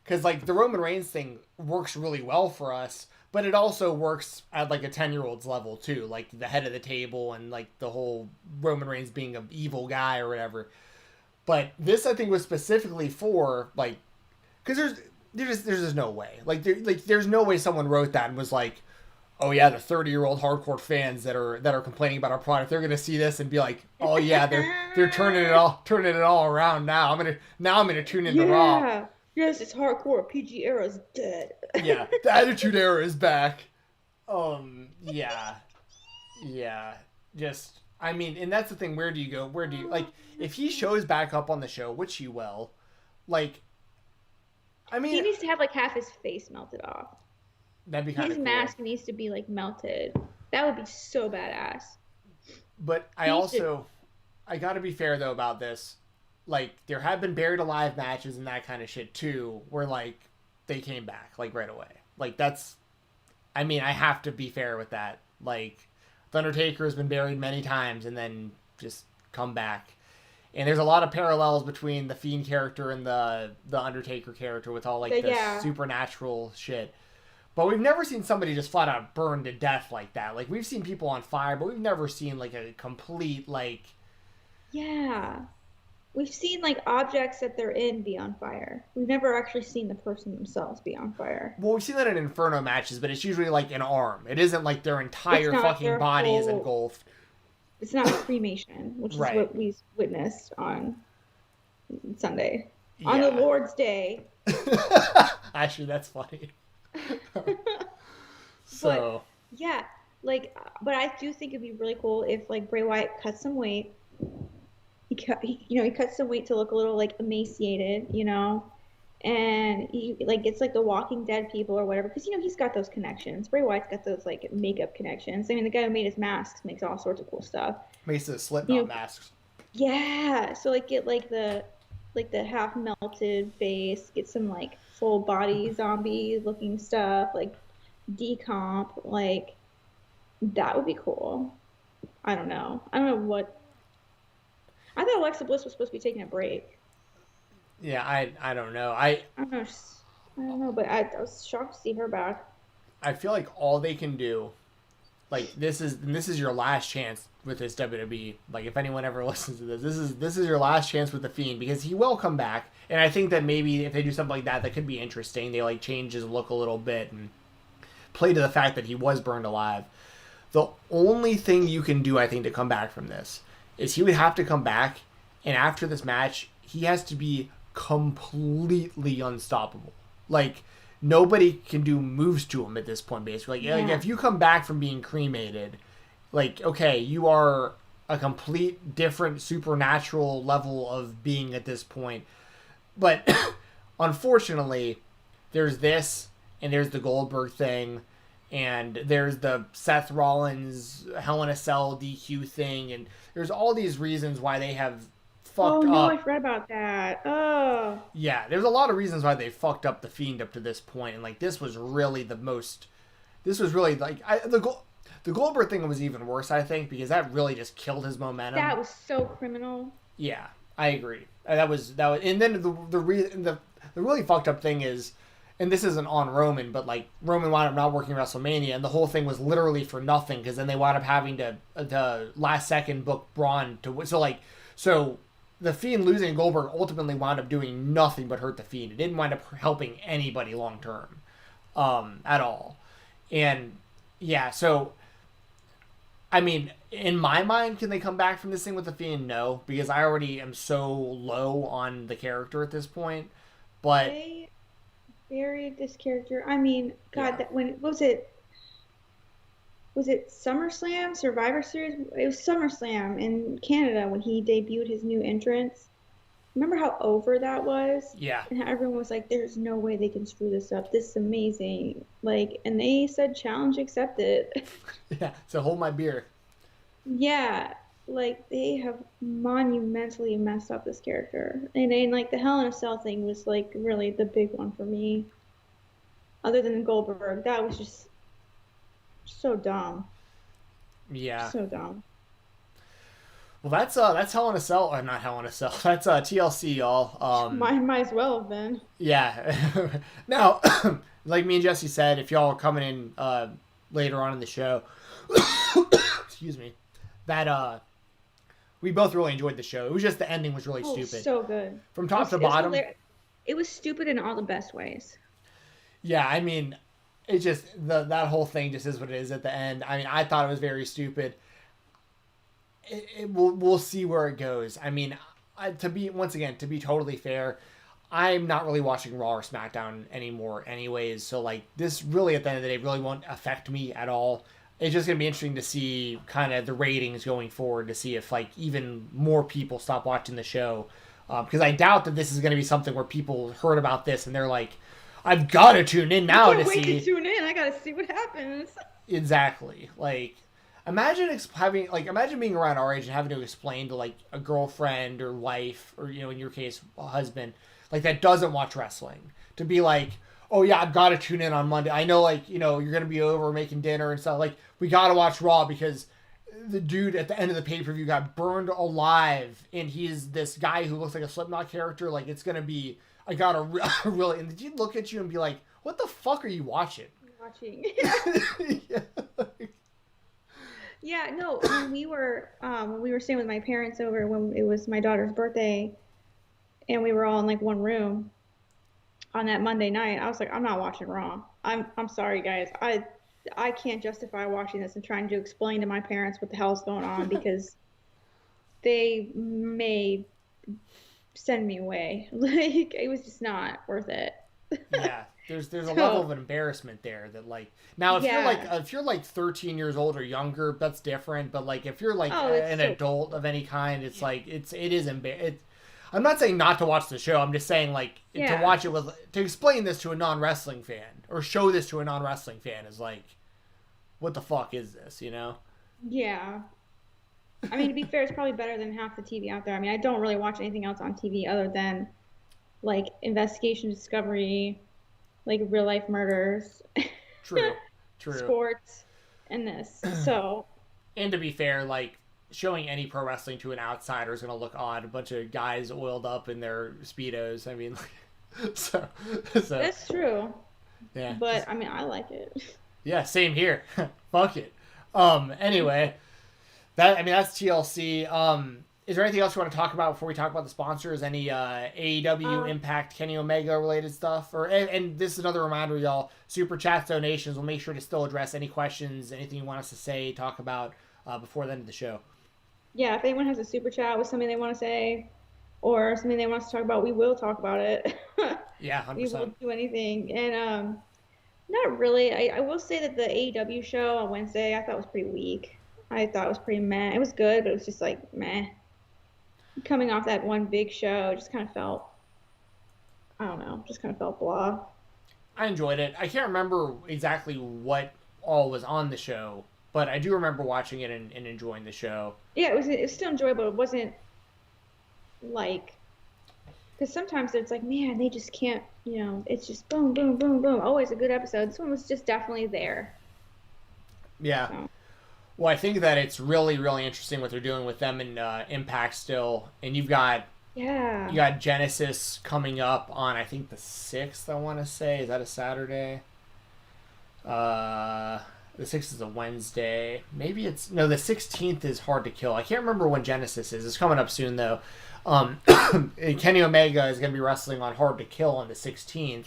because like the Roman Reigns thing works really well for us, but it also works at like a 10-year-old's level too, like the head of the table and like the whole Roman Reigns being an evil guy or whatever. But this I think was specifically for like because there's just no way there's no way someone wrote that and was like, oh yeah, the 30-year-old hardcore fans that are complaining about our product, they're gonna see this and be like, oh yeah, they're turning it all around now. I'm gonna tune into Raw. Yeah. Yes, it's hardcore. PG era's dead. Yeah, the Attitude Era is back. Yeah, just I mean, and that's the thing. Where do you go? Where do you like if he shows back up on the show, which he will? Like, I mean, He needs to have like half his face melted off. that'd be kind His of cool. mask needs to be like melted. That would be so badass. But I got to be fair though about this. Like, there have been buried alive matches and that kind of shit too, where like they came back like right away. Like that's, I mean, I have to be fair with that. Like, the Undertaker has been buried many times and then just come back. And there's a lot of parallels between the Fiend character and the Undertaker character with all like the Yeah. supernatural shit. But we've never seen somebody just flat out burned to death like that. Like, we've seen people on fire, but we've never seen like a complete like. Yeah. We've seen like objects that they're in be on fire. We've never actually seen the person themselves be on fire. Well, we've seen that in Inferno matches, but it's usually like an arm. It isn't like their entire It's not fucking their body is whole- engulfed. It's not cremation, which is Right. what we witnessed on Sunday. On the Yeah. Lord's Day. Actually, that's funny. So, Yeah, like, but I do think it'd be really cool if like Bray Wyatt cut some weight. He cut some weight to look a little like emaciated, and he like gets like the Walking Dead people or whatever, because he's got those connections. Bray Wyatt's got those like makeup connections. I mean, the guy who made his masks makes all sorts of cool stuff. makes the Slipknot masks. Yeah, so like get like the half melted face, get some like full body zombie looking stuff, like decomp, like that would be cool. I don't know what. I thought Alexa Bliss was supposed to be taking a break. Yeah, I don't know. I don't know. I don't know, but I was shocked to see her back. I feel like all they can do, like this is your last chance with this WWE. Like, if anyone ever listens to this is your last chance with the Fiend, because he will come back, and I think that maybe if they do something like that, that could be interesting. They like change his look a little bit and play to the fact that he was burned alive. The only thing you can do, I think, to come back from this is he would have to come back, and after this match, he has to be completely unstoppable. Like, nobody can do moves to him at this point, basically. Like, if you come back from being cremated, like, okay, you are a complete different supernatural level of being at this point. But unfortunately, there's this, and there's the Goldberg thing, and there's the Seth Rollins Hell in a Cell DQ thing, and there's all these reasons why they have fucked up. I forgot about that. Oh. Yeah, there's a lot of reasons why they fucked up the Fiend up to this point, and like this was really like The Goldberg thing was even worse, I think, because that really just killed his momentum. That was so criminal. Yeah, I agree. That was, and then the really fucked up thing is, and this isn't on Roman, but like Roman wound up not working WrestleMania, and the whole thing was literally for nothing because then they wound up having to the last second book Braun to so the Fiend losing Goldberg ultimately wound up doing nothing but hurt the Fiend. It didn't wind up helping anybody long term, at all, and yeah, so. I mean, in my mind, can they come back from this thing with the Fiend? No, because I already am so low on the character at this point. But They buried this character. I mean, God, Yeah. that when was it? Was it SummerSlam, Survivor Series? It was SummerSlam in Canada when he debuted his new entrance. Remember how over that was? yeah, And how everyone was like, "There's no way they can screw this up. This is amazing." Like, and they said, "Challenge accepted." yeah. So hold my beer. Yeah, like they have monumentally messed up this character. And then like the Hell in a Cell thing was like really the big one for me. Other than Goldberg, that was just so dumb. Yeah. So dumb. Well, that's Hell in a Cell, or not Hell in a Cell. That's TLC, y'all. Might as well have been. Yeah. Now, like me and Jesse said, if y'all are coming in later on in the show, excuse me, that we both really enjoyed the show. It was just the ending was really Oh, stupid so good. from top to It was bottom. It was stupid in all the best ways. Yeah, I mean, it just that whole thing just is what it is at the end. I mean, I thought it was very stupid. We'll see where it goes. I mean, to be totally fair, I'm not really watching Raw or SmackDown anymore, anyways. So like this really at the end of the day really won't affect me at all. It's just gonna be interesting to see kind of the ratings going forward to see if like even more people stop watching the show, because I doubt that this is gonna be something where people heard about this and they're like, I've got to tune in now I to can't wait see. to tune in. I gotta see what happens. Exactly. Like, imagine imagine being around our age and having to explain to like a girlfriend or wife or in your case a husband like that doesn't watch wrestling to be like, oh yeah, I've got to tune in on Monday. I know like you're gonna be over making dinner and stuff. Like we got to watch Raw because the dude at the end of the pay-per-view got burned alive and he's this guy who looks like a Slipknot character. Like it's gonna be. I got to really. And did you look at you and be like, what the fuck are you watching? Watching. Yeah. Yeah, no, when we were staying with my parents over when it was my daughter's birthday and we were all in like one room on that Monday night, I was like, I'm not watching Raw. I'm sorry guys. I can't justify watching this and trying to explain to my parents what the hell's going on because they may send me away. Like it was just not worth it. Yeah. There's a level of embarrassment there that like now if you're like 13 years old or younger, that's different. But like if you're like an adult of any kind, it's like it is I'm not saying not to watch the show. I'm just saying like to watch it to explain this to a non-wrestling fan or show this to a non-wrestling fan is like, what the fuck is this? Yeah. I mean, to be fair, it's probably better than half the TV out there. I mean, I don't really watch anything else on TV other than like investigation, discovery, like real life murders, True. sports, and this. So, and to be fair, like showing any pro wrestling to an outsider is going to look odd. A bunch of guys oiled up in their Speedos. I mean, so that's true. Yeah. But I mean, I like it. Yeah, same here. Fuck it. Anyway, that's TLC. Is there anything else you want to talk about before we talk about the sponsors? Any AEW, Impact, Kenny Omega related stuff? And this is another reminder, y'all. Super chats, donations. We'll make sure to still address any questions, anything you want us to say, talk about before the end of the show. Yeah, if anyone has a super chat with something they want to say or something they want us to talk about, we will talk about it. Yeah, 100%. We will do anything. And not really. I will say that the AEW show on Wednesday I thought was pretty weak. I thought it was pretty meh. It was good, but it was just like meh. Coming off that one big show, it just kind of felt, I don't know, just kind of felt blah. I enjoyed it. I can't remember exactly what all was on the show, but I do remember watching it and enjoying the show. Yeah, it was still enjoyable. It wasn't like, because sometimes it's like, man, they just can't, it's just boom, boom, boom, boom. Always a good episode. This one was just definitely there. Yeah. So. Well, I think that it's really, really interesting what they're doing with them in Impact still, and you got Genesis coming up on I think the 6th. I want to say, is that a Saturday? The 6th is a Wednesday. Maybe it's no. The 16th is Hard to Kill. I can't remember when Genesis is. It's coming up soon though. Kenny Omega is going to be wrestling on Hard to Kill on the 16th.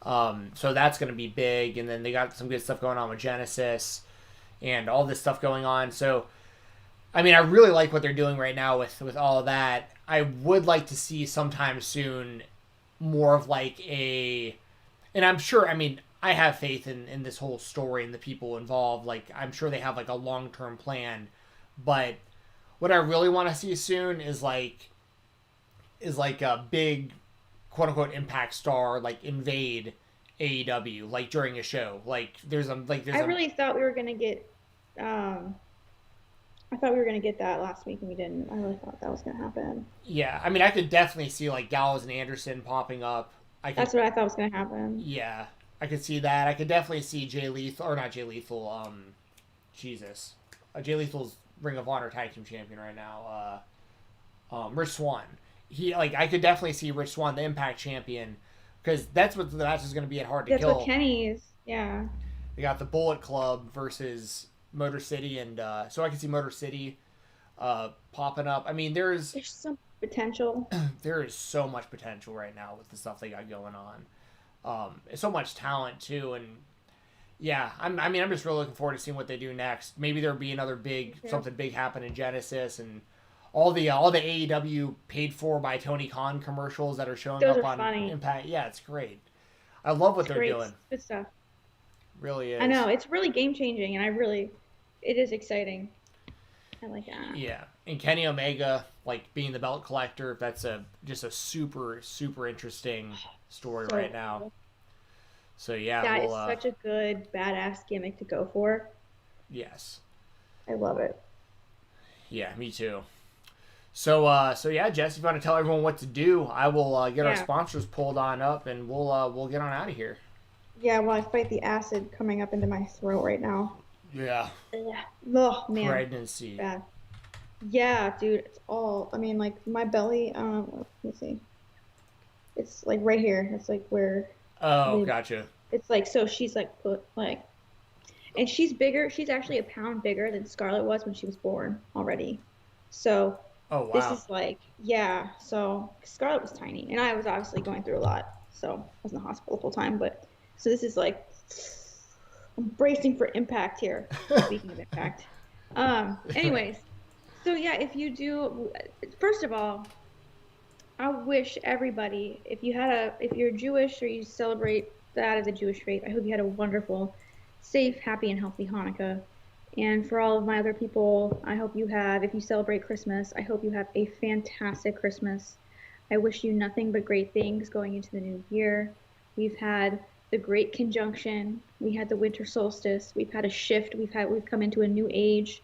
So that's going to be big, and then they got some good stuff going on with Genesis and all this stuff going on. So, I mean, I really like what they're doing right now with all of that. I would like to see sometime soon more of like and I'm sure, I mean, I have faith in this whole story and the people involved. Like, I'm sure they have like a long-term plan, but what I really want to see soon is like a big quote unquote Impact star like invade AEW like during a show. I really thought we were gonna get I thought we were gonna get that last week and we didn't. I really thought that was gonna happen. Yeah, I mean, I could definitely see like Gallows and Anderson popping up. That's what I thought was gonna happen. Yeah, I could see that. I could definitely see Jay Lethal, or not Jay Lethal. Jay Lethal's Ring of Honor Tag Team Champion right now. Rich Swann. I could definitely see Rich Swann, the Impact Champion, because that's what the match is going to be at Hard to Kill. That's what Kenny's. Yeah. They got the Bullet Club versus Motor City, and so I can see Motor City popping up. I mean, there's some potential. There is so much potential right now with the stuff they got going on. So much talent too, and yeah, I'm just really looking forward to seeing what they do next. Maybe there'll be another something big happen in Genesis, and all the AEW paid for by Tony Khan commercials that are showing up on funny. Impact. Yeah, it's great. I love what they're doing. Good stuff. Really is. I know, it's really game changing, and it is exciting. I like that. Yeah, and Kenny Omega like being the belt collector. That's just a super super interesting story right now. Cool. So yeah, that is such a good badass gimmick to go for. Yes, I love it. Yeah, me too. So yeah, Jess, if you want to tell everyone what to do, I will get our sponsors pulled on up, and we'll get on out of here. Yeah, well, I fight the acid coming up into my throat right now. Yeah. Oh man. Pregnancy. Bad. Yeah, dude, it's all. I mean, like my belly. Let me see. It's like right here. It's like where. Oh, gotcha. It's like so. She's like and she's bigger. She's actually a pound bigger than Scarlett was when she was born already. So. Oh wow. This is so Scarlett was tiny, and I was obviously going through a lot, so I was in the hospital the whole time. But so this is like I'm bracing for impact here. Speaking of impact, anyways, so yeah, if you do, first of all, I wish everybody, if you're Jewish or you celebrate that as a Jewish faith, I hope you had a wonderful, safe, happy, and healthy Hanukkah. And for all of my other people, I hope you have, if you celebrate Christmas, I hope you have a fantastic Christmas. I wish you nothing but great things going into the new year. We've had the Great Conjunction. We had the winter solstice. We've had a shift. We've come into a new age.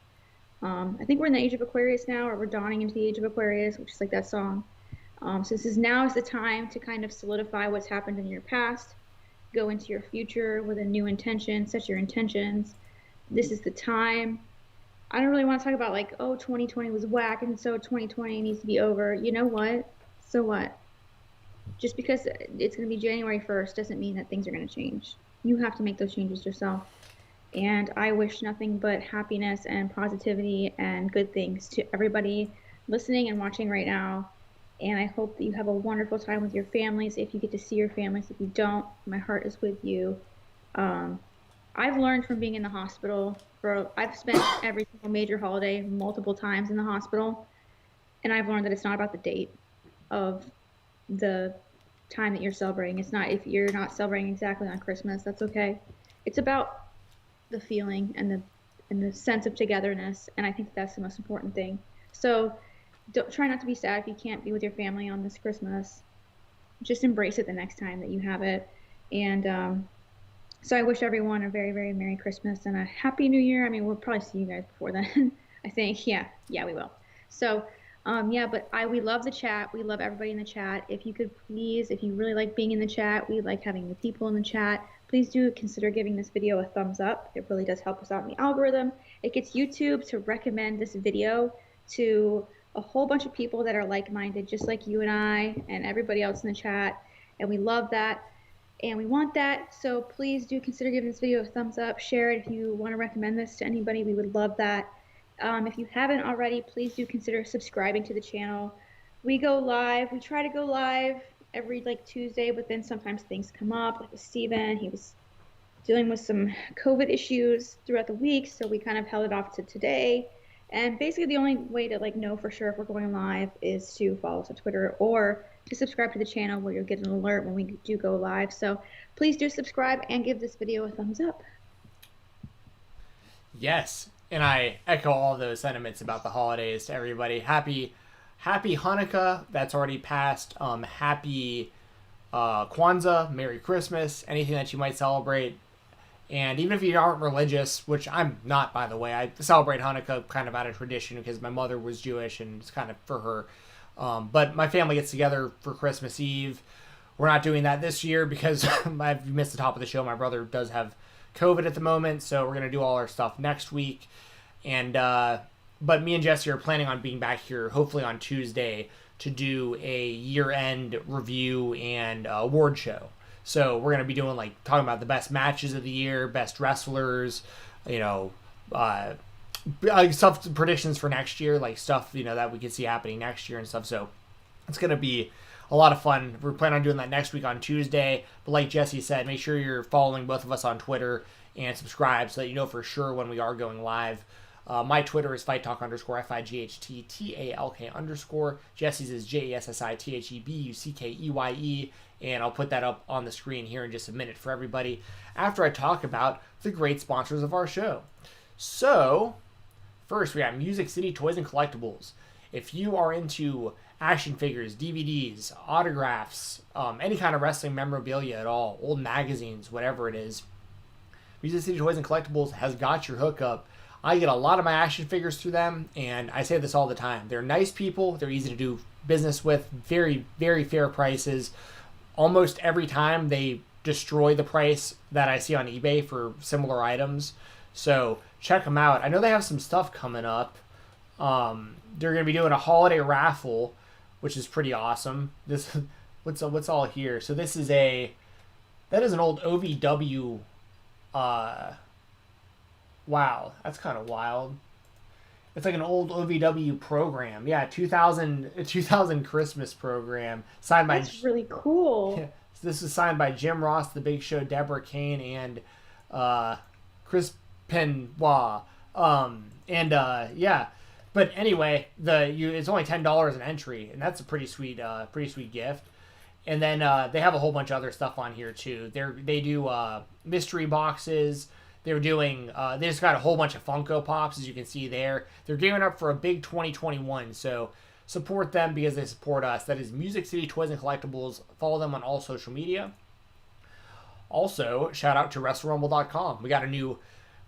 I think we're in the age of Aquarius now, or we're dawning into the age of Aquarius, which is like that song. So now is the time to kind of solidify what's happened in your past, go into your future with a new intention, set your intentions. This is the time. I don't really want to talk about 2020 was whack and so 2020 needs to be over. You know what? So what? Just because it's going to be January 1st doesn't mean that things are going to change. You have to make those changes yourself. And I wish nothing but happiness and positivity and good things to everybody listening and watching right now. And I hope that you have a wonderful time with your families. If you get to see your families, if you don't, my heart is with you. I've learned from being in the hospital. I've spent every single major holiday multiple times in the hospital, and I've learned that it's not about the date of the time that you're celebrating. It's not, if you're not celebrating exactly on Christmas, that's okay. It's about the feeling and the sense of togetherness, and I think that's the most important thing. So try not to be sad if you can't be with your family on this Christmas. Just embrace it the next time that you have it, and so I wish everyone a very, very Merry Christmas and a Happy New Year. I mean, we'll probably see you guys before then, I think. Yeah, we will. So, but we love the chat. We love everybody in the chat. If you could please, if you really like being in the chat, we like having the people in the chat, please do consider giving this video a thumbs up. It really does help us out in the algorithm. It gets YouTube to recommend this video to a whole bunch of people that are like-minded, just like you and I and everybody else in the chat. And we love that. And we want that. So please do consider giving this video a thumbs up. Share it if you want to recommend this to anybody. We would love that. If you haven't already, please do consider subscribing to the channel. We go live. We try to go live every Tuesday, but then sometimes things come up. Like with Steven, he was dealing with some COVID issues throughout the week, so we kind of held it off to today. And basically the only way to know for sure if we're going live is to follow us on Twitter or to subscribe to the channel where you'll get an alert when we do go live. So please do subscribe and give this video a thumbs up. Yes, and I echo all those sentiments about the holidays to everybody. Happy Hanukkah, that's already passed. Happy Kwanzaa, Merry Christmas, anything that you might celebrate. And even if you aren't religious, which I'm not, by the way, I celebrate Hanukkah kind of out of tradition because my mother was Jewish and it's kind of for her. But my family gets together for Christmas Eve. We're not doing that this year because I've missed the top of the show. My brother does have COVID at the moment, so we're going to do all our stuff next week. And but me and Jessi are planning on being back here hopefully on Tuesday to do a year-end review and award show. So we're going to be doing talking about the best matches of the year, best wrestlers, stuff, predictions for next year, stuff, that we can see happening next year and stuff. So it's going to be a lot of fun. We're planning on doing that next week on Tuesday. But like Jessi said, make sure you're following both of us on Twitter and subscribe so that you know for sure when we are going live. My Twitter is FightTalk _ FIGHTTALK _ Jessi's is JESSITHEBUCKEYE, and I'll put that up on the screen here in just a minute for everybody after I talk about the great sponsors of our show. So, first we got Music City Toys and Collectibles. If you are into action figures, DVDs, autographs, any kind of wrestling memorabilia at all, old magazines, whatever it is, Music City Toys and Collectibles has got your hookup. I get a lot of my action figures through them, and I say this all the time. They're nice people. They're easy to do business with. Very, very fair prices. Almost every time they destroy the price that I see on eBay for similar items. So check them out. I know they have some stuff coming up. They're going to be doing a holiday raffle, which is pretty awesome. This what's all here? So that is an old OVW. Wow, that's kind of wild. It's like an old OVW program. Yeah, 2000 Christmas program. Signed by... That's really cool. Yeah, so this is signed by Jim Ross, The Big Show, Deborah Kane, and Chris Benoit. Yeah. But anyway, it's only $10 an entry, and that's a pretty sweet gift. And then they have a whole bunch of other stuff on here too. They do mystery boxes. They're doing, they just got a whole bunch of Funko Pops, as you can see there. They're gearing up for a big 2021, so support them because they support us. That is Music City Toys and Collectibles. Follow them on all social media. Also, shout out to WrestleRumble.com. We got a new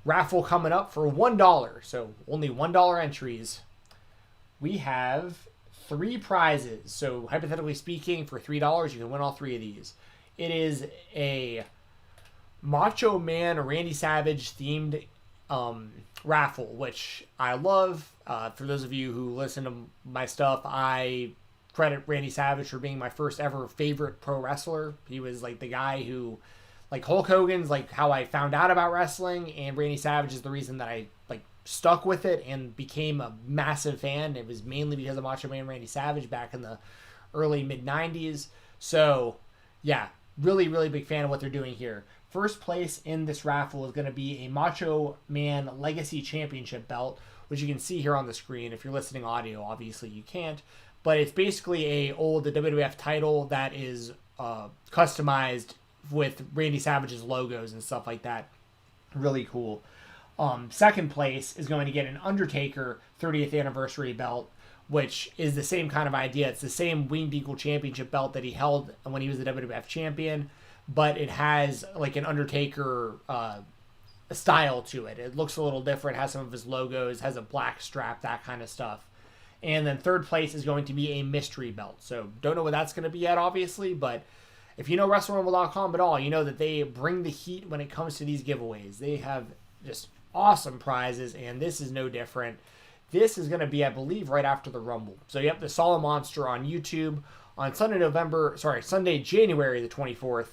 raffle coming up for $1, so only $1 entries. We have 3 prizes, so hypothetically speaking, for $3, you can win all 3 of these. It is a Macho Man Randy Savage themed raffle, which I love. For those of you who listen to my stuff, I credit Randy Savage for being my first ever favorite pro wrestler. He was the guy who, Hulk Hogan's how I found out about wrestling, and Randy Savage is the reason that I stuck with it and became a massive fan. It was mainly because of Macho Man Randy Savage back in the early mid-90s. So yeah, really, really big fan of what they're doing here. First place in this raffle is going to be a Macho Man Legacy Championship belt, which you can see here on the screen. If you're listening audio, obviously you can't. But it's basically the WWF title that is customized with Randy Savage's logos and stuff like that. Really cool. Second place is going to get an Undertaker 30th anniversary belt, which is the same kind of idea. It's the same Winged Eagle Championship belt that he held when he was the WWF champion, but it has an Undertaker style to it. It looks a little different, has some of his logos, has a black strap, that kind of stuff. And then third place is going to be a mystery belt. So don't know what that's going to be yet, obviously, but If you know WrestleRumble.com at all, you know that they bring the heat when it comes to these giveaways. They have just awesome prizes, and this is no different. This is going to be, I believe, right after the Rumble. So you have the Solid Monster on YouTube on Sunday, January the 24th.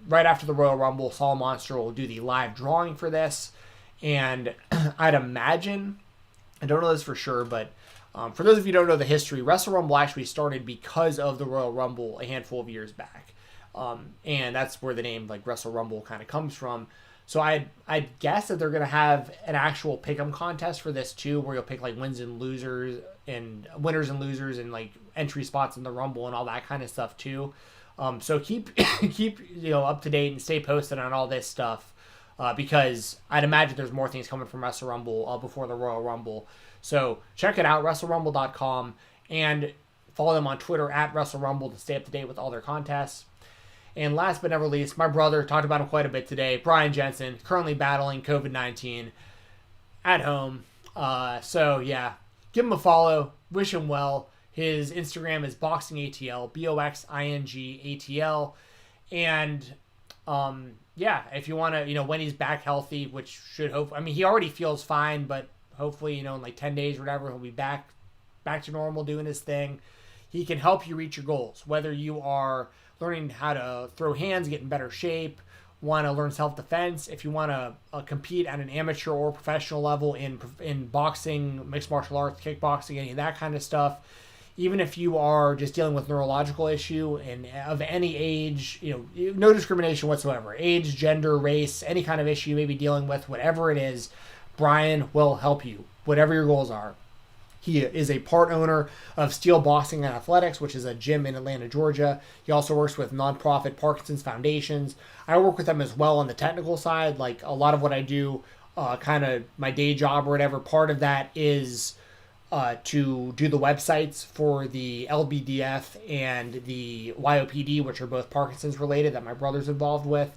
Right after the Royal Rumble, Solid Monster will do the live drawing for this. And I'd imagine, I don't know this for sure, but for those of you who don't know the history, Wrestle Rumble actually started because of the Royal Rumble a handful of years back. And that's where the name like Wrestle Rumble kind of comes from. So I'd guess that they're going to have an actual pick'em contest for this too, where you'll pick like winners and losers and like entry spots in the Rumble and all that kind of stuff too. So keep up to date and stay posted on all this stuff because I'd imagine there's more things coming from Wrestle Rumble before the Royal Rumble. So check it out, WrestleRumble.com, and follow them on Twitter at WrestleRumble to stay up to date with all their contests. And last but never least, my brother, talked about him quite a bit today, Brian Jensen, currently battling COVID-19 at home. So yeah, give him a follow, wish him well. His Instagram is BoxingATL, BoxingATL. And yeah, if you want to, when he's back healthy, which should hope, he already feels fine, but hopefully, in like 10 days or whatever, he'll be back to normal doing his thing. He can help you reach your goals, whether you are learning how to throw hands, get in better shape, want to learn self-defense, if you want to compete at an amateur or professional level in boxing, mixed martial arts, kickboxing, any of that kind of stuff. Even if you are just dealing with neurological issue and of any age, no discrimination whatsoever, age, gender, race, any kind of issue you may be dealing with, whatever it is, Brian will help you, whatever your goals are. He is a part owner of Steel Boxing and Athletics, which is a gym in Atlanta, Georgia. He also works with nonprofit Parkinson's foundations. I work with them as well on the technical side. Like a lot of what I do, kind of my day job or whatever, part of that is to do the websites for the LBDF and the YOPD, which are both Parkinson's related that my brother's involved with.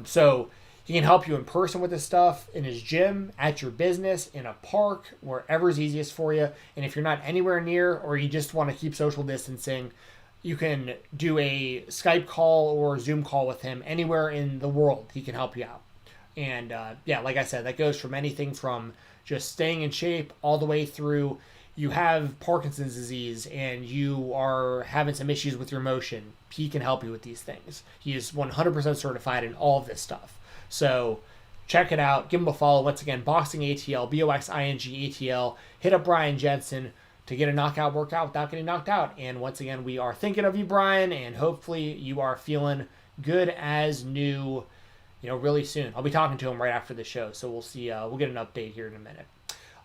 So he can help you in person with this stuff, in his gym, at your business, in a park, wherever's easiest for you. And if you're not anywhere near or you just want to keep social distancing, you can do a Skype call or Zoom call with him anywhere in the world. He can help you out. And yeah, like I said, that goes from anything from just staying in shape all the way through you have Parkinson's disease and you are having some issues with your motion. He can help you with these things. He is 100% certified in all of this stuff. So check it out. Give him a follow. Once again, BoxingATL, BoxingATL. Hit up Brian Jensen to get a knockout workout without getting knocked out. And once again, we are thinking of you, Brian, and hopefully you are feeling good as new, really soon. I'll be talking to him right after the show, so we'll see. We'll get an update here in a minute.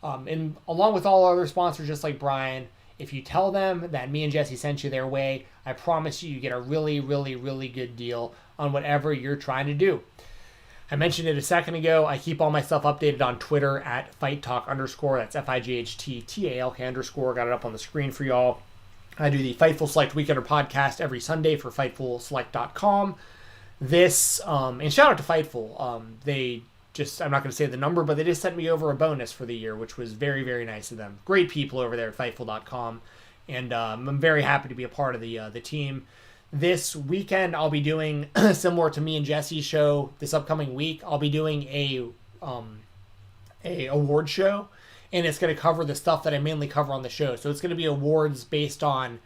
And along with all other sponsors, just like Brian, if you tell them that me and Jessi sent you their way, I promise you get a really, really, really good deal on whatever you're trying to do. I mentioned it a second ago. I keep all my stuff updated on Twitter at FightTalk_. That's FIGHTTALK_. Got it up on the screen for y'all. I do the Fightful Select Weekender podcast every Sunday for FightfulSelect.com. This, and shout out to Fightful. I'm not going to say the number, but they just sent me over a bonus for the year, which was very, very nice of them. Great people over there at Fightful.com. And I'm very happy to be a part of the team. This weekend, I'll be doing, similar to me and Jessi's show this upcoming week, I'll be doing a award show, and it's going to cover the stuff that I mainly cover on the show. So it's going to be awards based on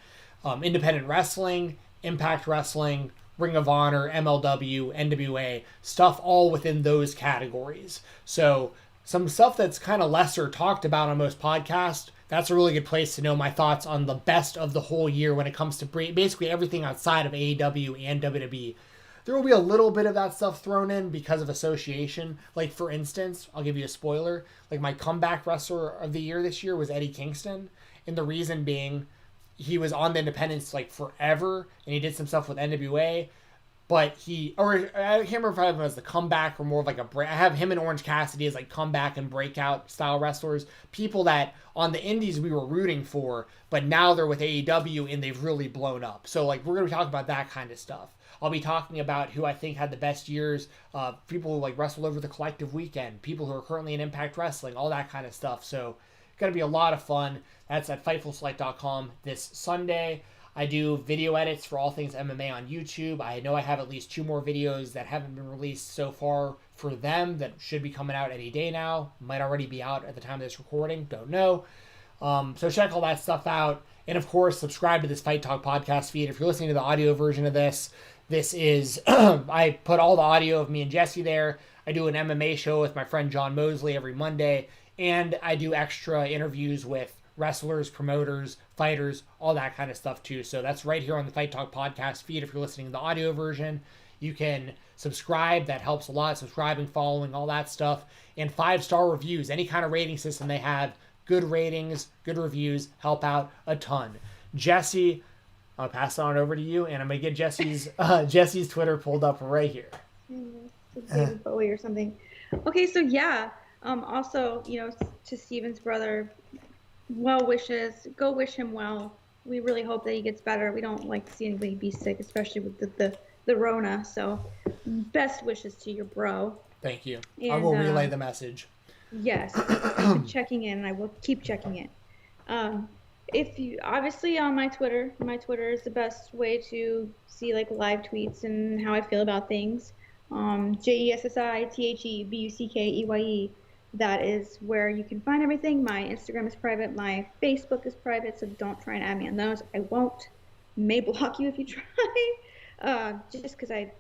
independent wrestling, Impact Wrestling, Ring of Honor, MLW, NWA, stuff all within those categories. So some stuff that's kind of lesser talked about on most podcasts, that's a really good place to know my thoughts on the best of the whole year when it comes to basically everything outside of AEW and WWE. There will be a little bit of that stuff thrown in because of association. Like, for instance, I'll give you a spoiler. Like, my comeback wrestler of the year this year was Eddie Kingston. And the reason being, he was on the independents, like, forever. And he did some stuff with NWA. But I can't remember if I have him as the comeback or more of like a break. I have him and Orange Cassidy as like comeback and breakout style wrestlers. People that on the indies we were rooting for, but now they're with AEW and they've really blown up. So like we're going to be talking about that kind of stuff. I'll be talking about who I think had the best years, people who like wrestled over the collective weekend, people who are currently in Impact Wrestling, all that kind of stuff. So it's going to be a lot of fun. That's at FightfulSelect.com this Sunday. I do video edits for all things MMA on YouTube. I know I have at least 2 more videos that haven't been released so far for them that should be coming out any day now. Might already be out at the time of this recording. Don't know. So check all that stuff out. And of course, subscribe to this Fight Talk podcast feed. If you're listening to the audio version of this, this is, I put all the audio of me and Jessi there. I do an MMA show with my friend John Mosley every Monday. And I do extra interviews with wrestlers, promoters, fighters, all that kind of stuff too. So that's right here on the Fight Talk podcast feed. If you're listening to the audio version, you can subscribe. That helps a lot. Subscribing, following, all that stuff. And 5-star reviews, any kind of rating system they have. Good ratings, good reviews, help out a ton. Jessi, I'll pass it on over to you, and I'm going to get Jessi's Twitter pulled up right here. David Bowie or something. Okay, so yeah. Also, to Steven's brother, well wishes. Go wish him well. We really hope that he gets better. We don't like to see anybody be sick, especially with the Rona. So, best wishes to your bro. Thank you. And, I will relay the message. Yes, I've been checking in, and I will keep checking in. If you obviously on my Twitter is the best way to see like live tweets and how I feel about things. JESSITHEBUCKEYE. That is where you can find everything. My Instagram is private. My Facebook is private, so don't try and add me on those. I won't. May block you if you try. Just because I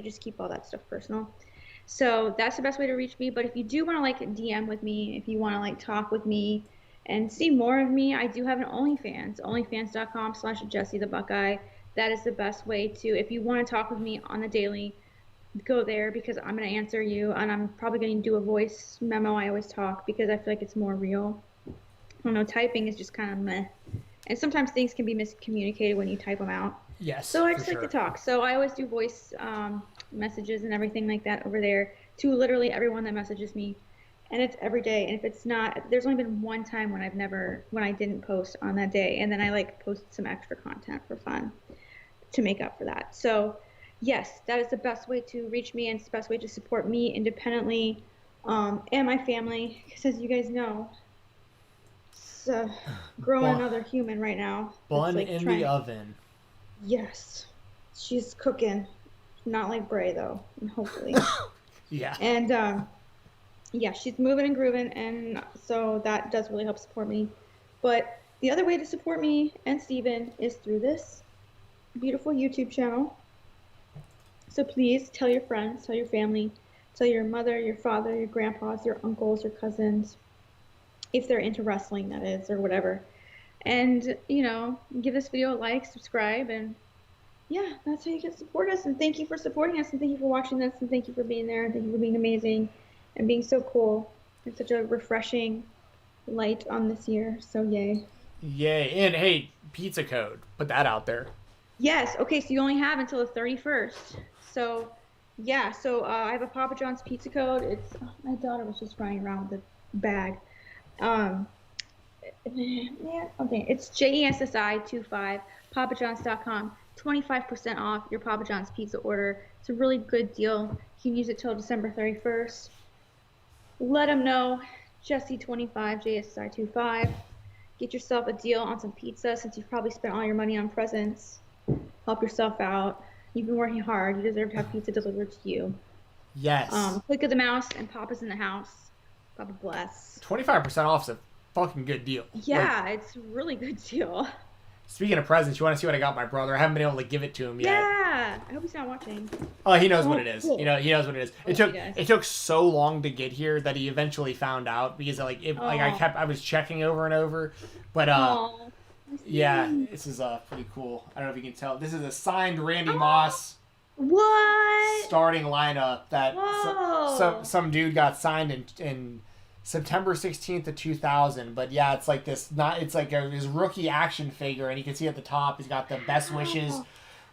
just keep all that stuff personal. So that's the best way to reach me. But if you do want to like DM with me, if you want to like talk with me and see more of me, I do have an OnlyFans. OnlyFans.com/JessiTheBuckeye. That is the best way to, if you want to talk with me on the daily, go there because I'm going to answer you, and I'm probably going to do a voice memo. I always talk because I feel like it's more real. I don't know, typing is just kind of meh. And sometimes things can be miscommunicated when you type them out. Yes. So I just like to talk. So I always do voice messages and everything like that over there to literally everyone that messages me. And it's every day. And if it's not, there's only been one time when I didn't post on that day. And then I like post some extra content for fun to make up for that. So yes, that is the best way to reach me, and it's the best way to support me independently and my family. Because as you guys know, it's growing another human right now. Bun in the oven. Yes, she's cooking. Not like Bray though, and hopefully. Yeah. And yeah, she's moving and grooving, and so that does really help support me. But the other way to support me and Steven is through this beautiful YouTube channel. So please tell your friends, tell your family, tell your mother, your father, your grandpas, your uncles, your cousins, if they're into wrestling, that is, or whatever. And, give this video a like, subscribe, and yeah, that's how you can support us. And thank you for supporting us, and thank you for watching this, and thank you for being there, and thank you for being amazing and being so cool and such a refreshing light on this year. So yay. Yay. And hey, pizza code. Put that out there. Yes. Okay, so you only have until the 31st. So, yeah. So I have a Papa John's pizza code. It's my daughter was just running around with the bag. Yeah. Okay. It's JESSI25 PapaJohns.com. 25% off your Papa John's pizza order. It's a really good deal. You can use it till December 31st. Let them know. Jessi25 JSSI25. Get yourself a deal on some pizza since you've probably spent all your money on presents. Help yourself out. You've been working hard. You deserve to have pizza delivered to you. Yes. Click of the mouse and Papa's in the house. Papa bless. 25% off is a fucking good deal. Yeah, it's a really good deal. Speaking of presents, you want to see what I got my brother? I haven't been able to give it to him yet. Yeah. I hope he's not watching. Oh, he knows what it is. Cool. He knows what it is. It took so long to get here that he eventually found out because I was checking over and over, but yeah, this is pretty cool. I don't know if you can tell. This is a signed Randy Moss. What? Starting lineup that some dude got signed in September 16th of 2000. But yeah, it's like this. It's like his rookie action figure, and you can see at the top he's got the best wishes,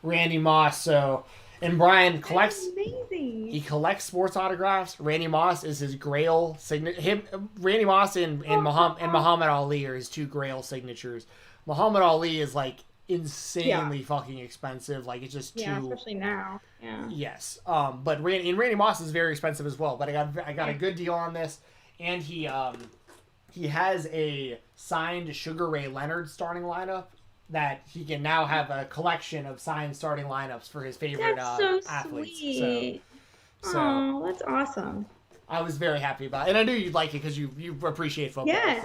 Randy Moss. So, and Brian collects. That's amazing. He collects sports autographs. Randy Moss is his Grail signature. Randy Moss and Muhammad Ali are his 2 Grail signatures. Muhammad Ali is like insanely fucking expensive. Like it's just too. Yeah, especially now. Yeah. Yes. But Randy Moss is very expensive as well. But I got a good deal on this, and he has a signed Sugar Ray Leonard starting lineup that he can now have a collection of signed starting lineups for his favorite That's so athletes. sweet. So Oh, that's awesome. I was very happy about it. And I knew you'd like it because you appreciate football. Yes.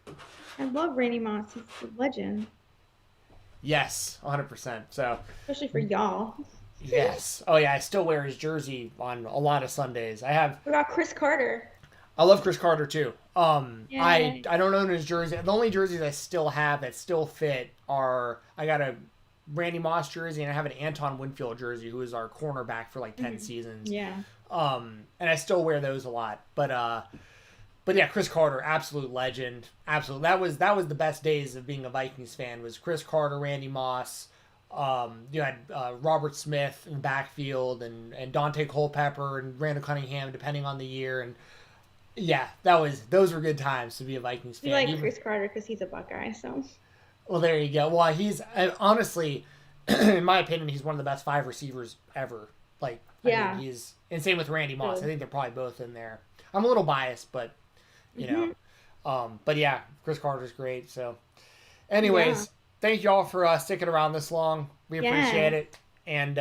So. I love Randy Moss. He's a legend. Yes, 100%. So Especially for y'all. yes. Oh yeah, I still wear his jersey on a lot of Sundays. What about Chris Carter? I love Chris Carter too. Yeah. I don't own his jersey. The only jerseys I still have that still fit are I got a Randy Moss jersey and I have an Anton Winfield jersey who was our cornerback for like 10 seasons. Yeah. And I still wear those a lot. But yeah, Chris Carter, absolute legend. Absolute. That was the best days of being a Vikings fan was Chris Carter, Randy Moss. You had Robert Smith in the backfield and Dante Culpepper and Randall Cunningham depending on the year and yeah, those were good times to be a Vikings fan. We like Chris Carter because he's a Buckeye, so. Well, there you go. Well, he's honestly, in my opinion, he's one of the best 5 receivers ever. Like, yeah. I mean, and same with Randy Moss. I think they're probably both in there. I'm a little biased, but you know, but yeah, Chris Carter's great. So, anyways, thank y'all for sticking around this long. We appreciate it, and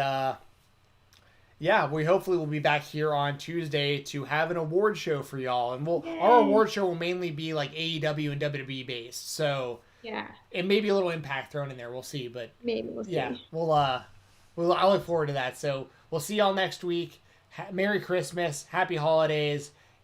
yeah, we hopefully will be back here on Tuesday to have an award show for y'all, and our award show will mainly be like AEW and WWE based. So yeah, it may be a little Impact thrown in there. We'll see, but maybe we'll see. Yeah, I look forward to that. So we'll see y'all next week. Merry Christmas, Happy Holidays,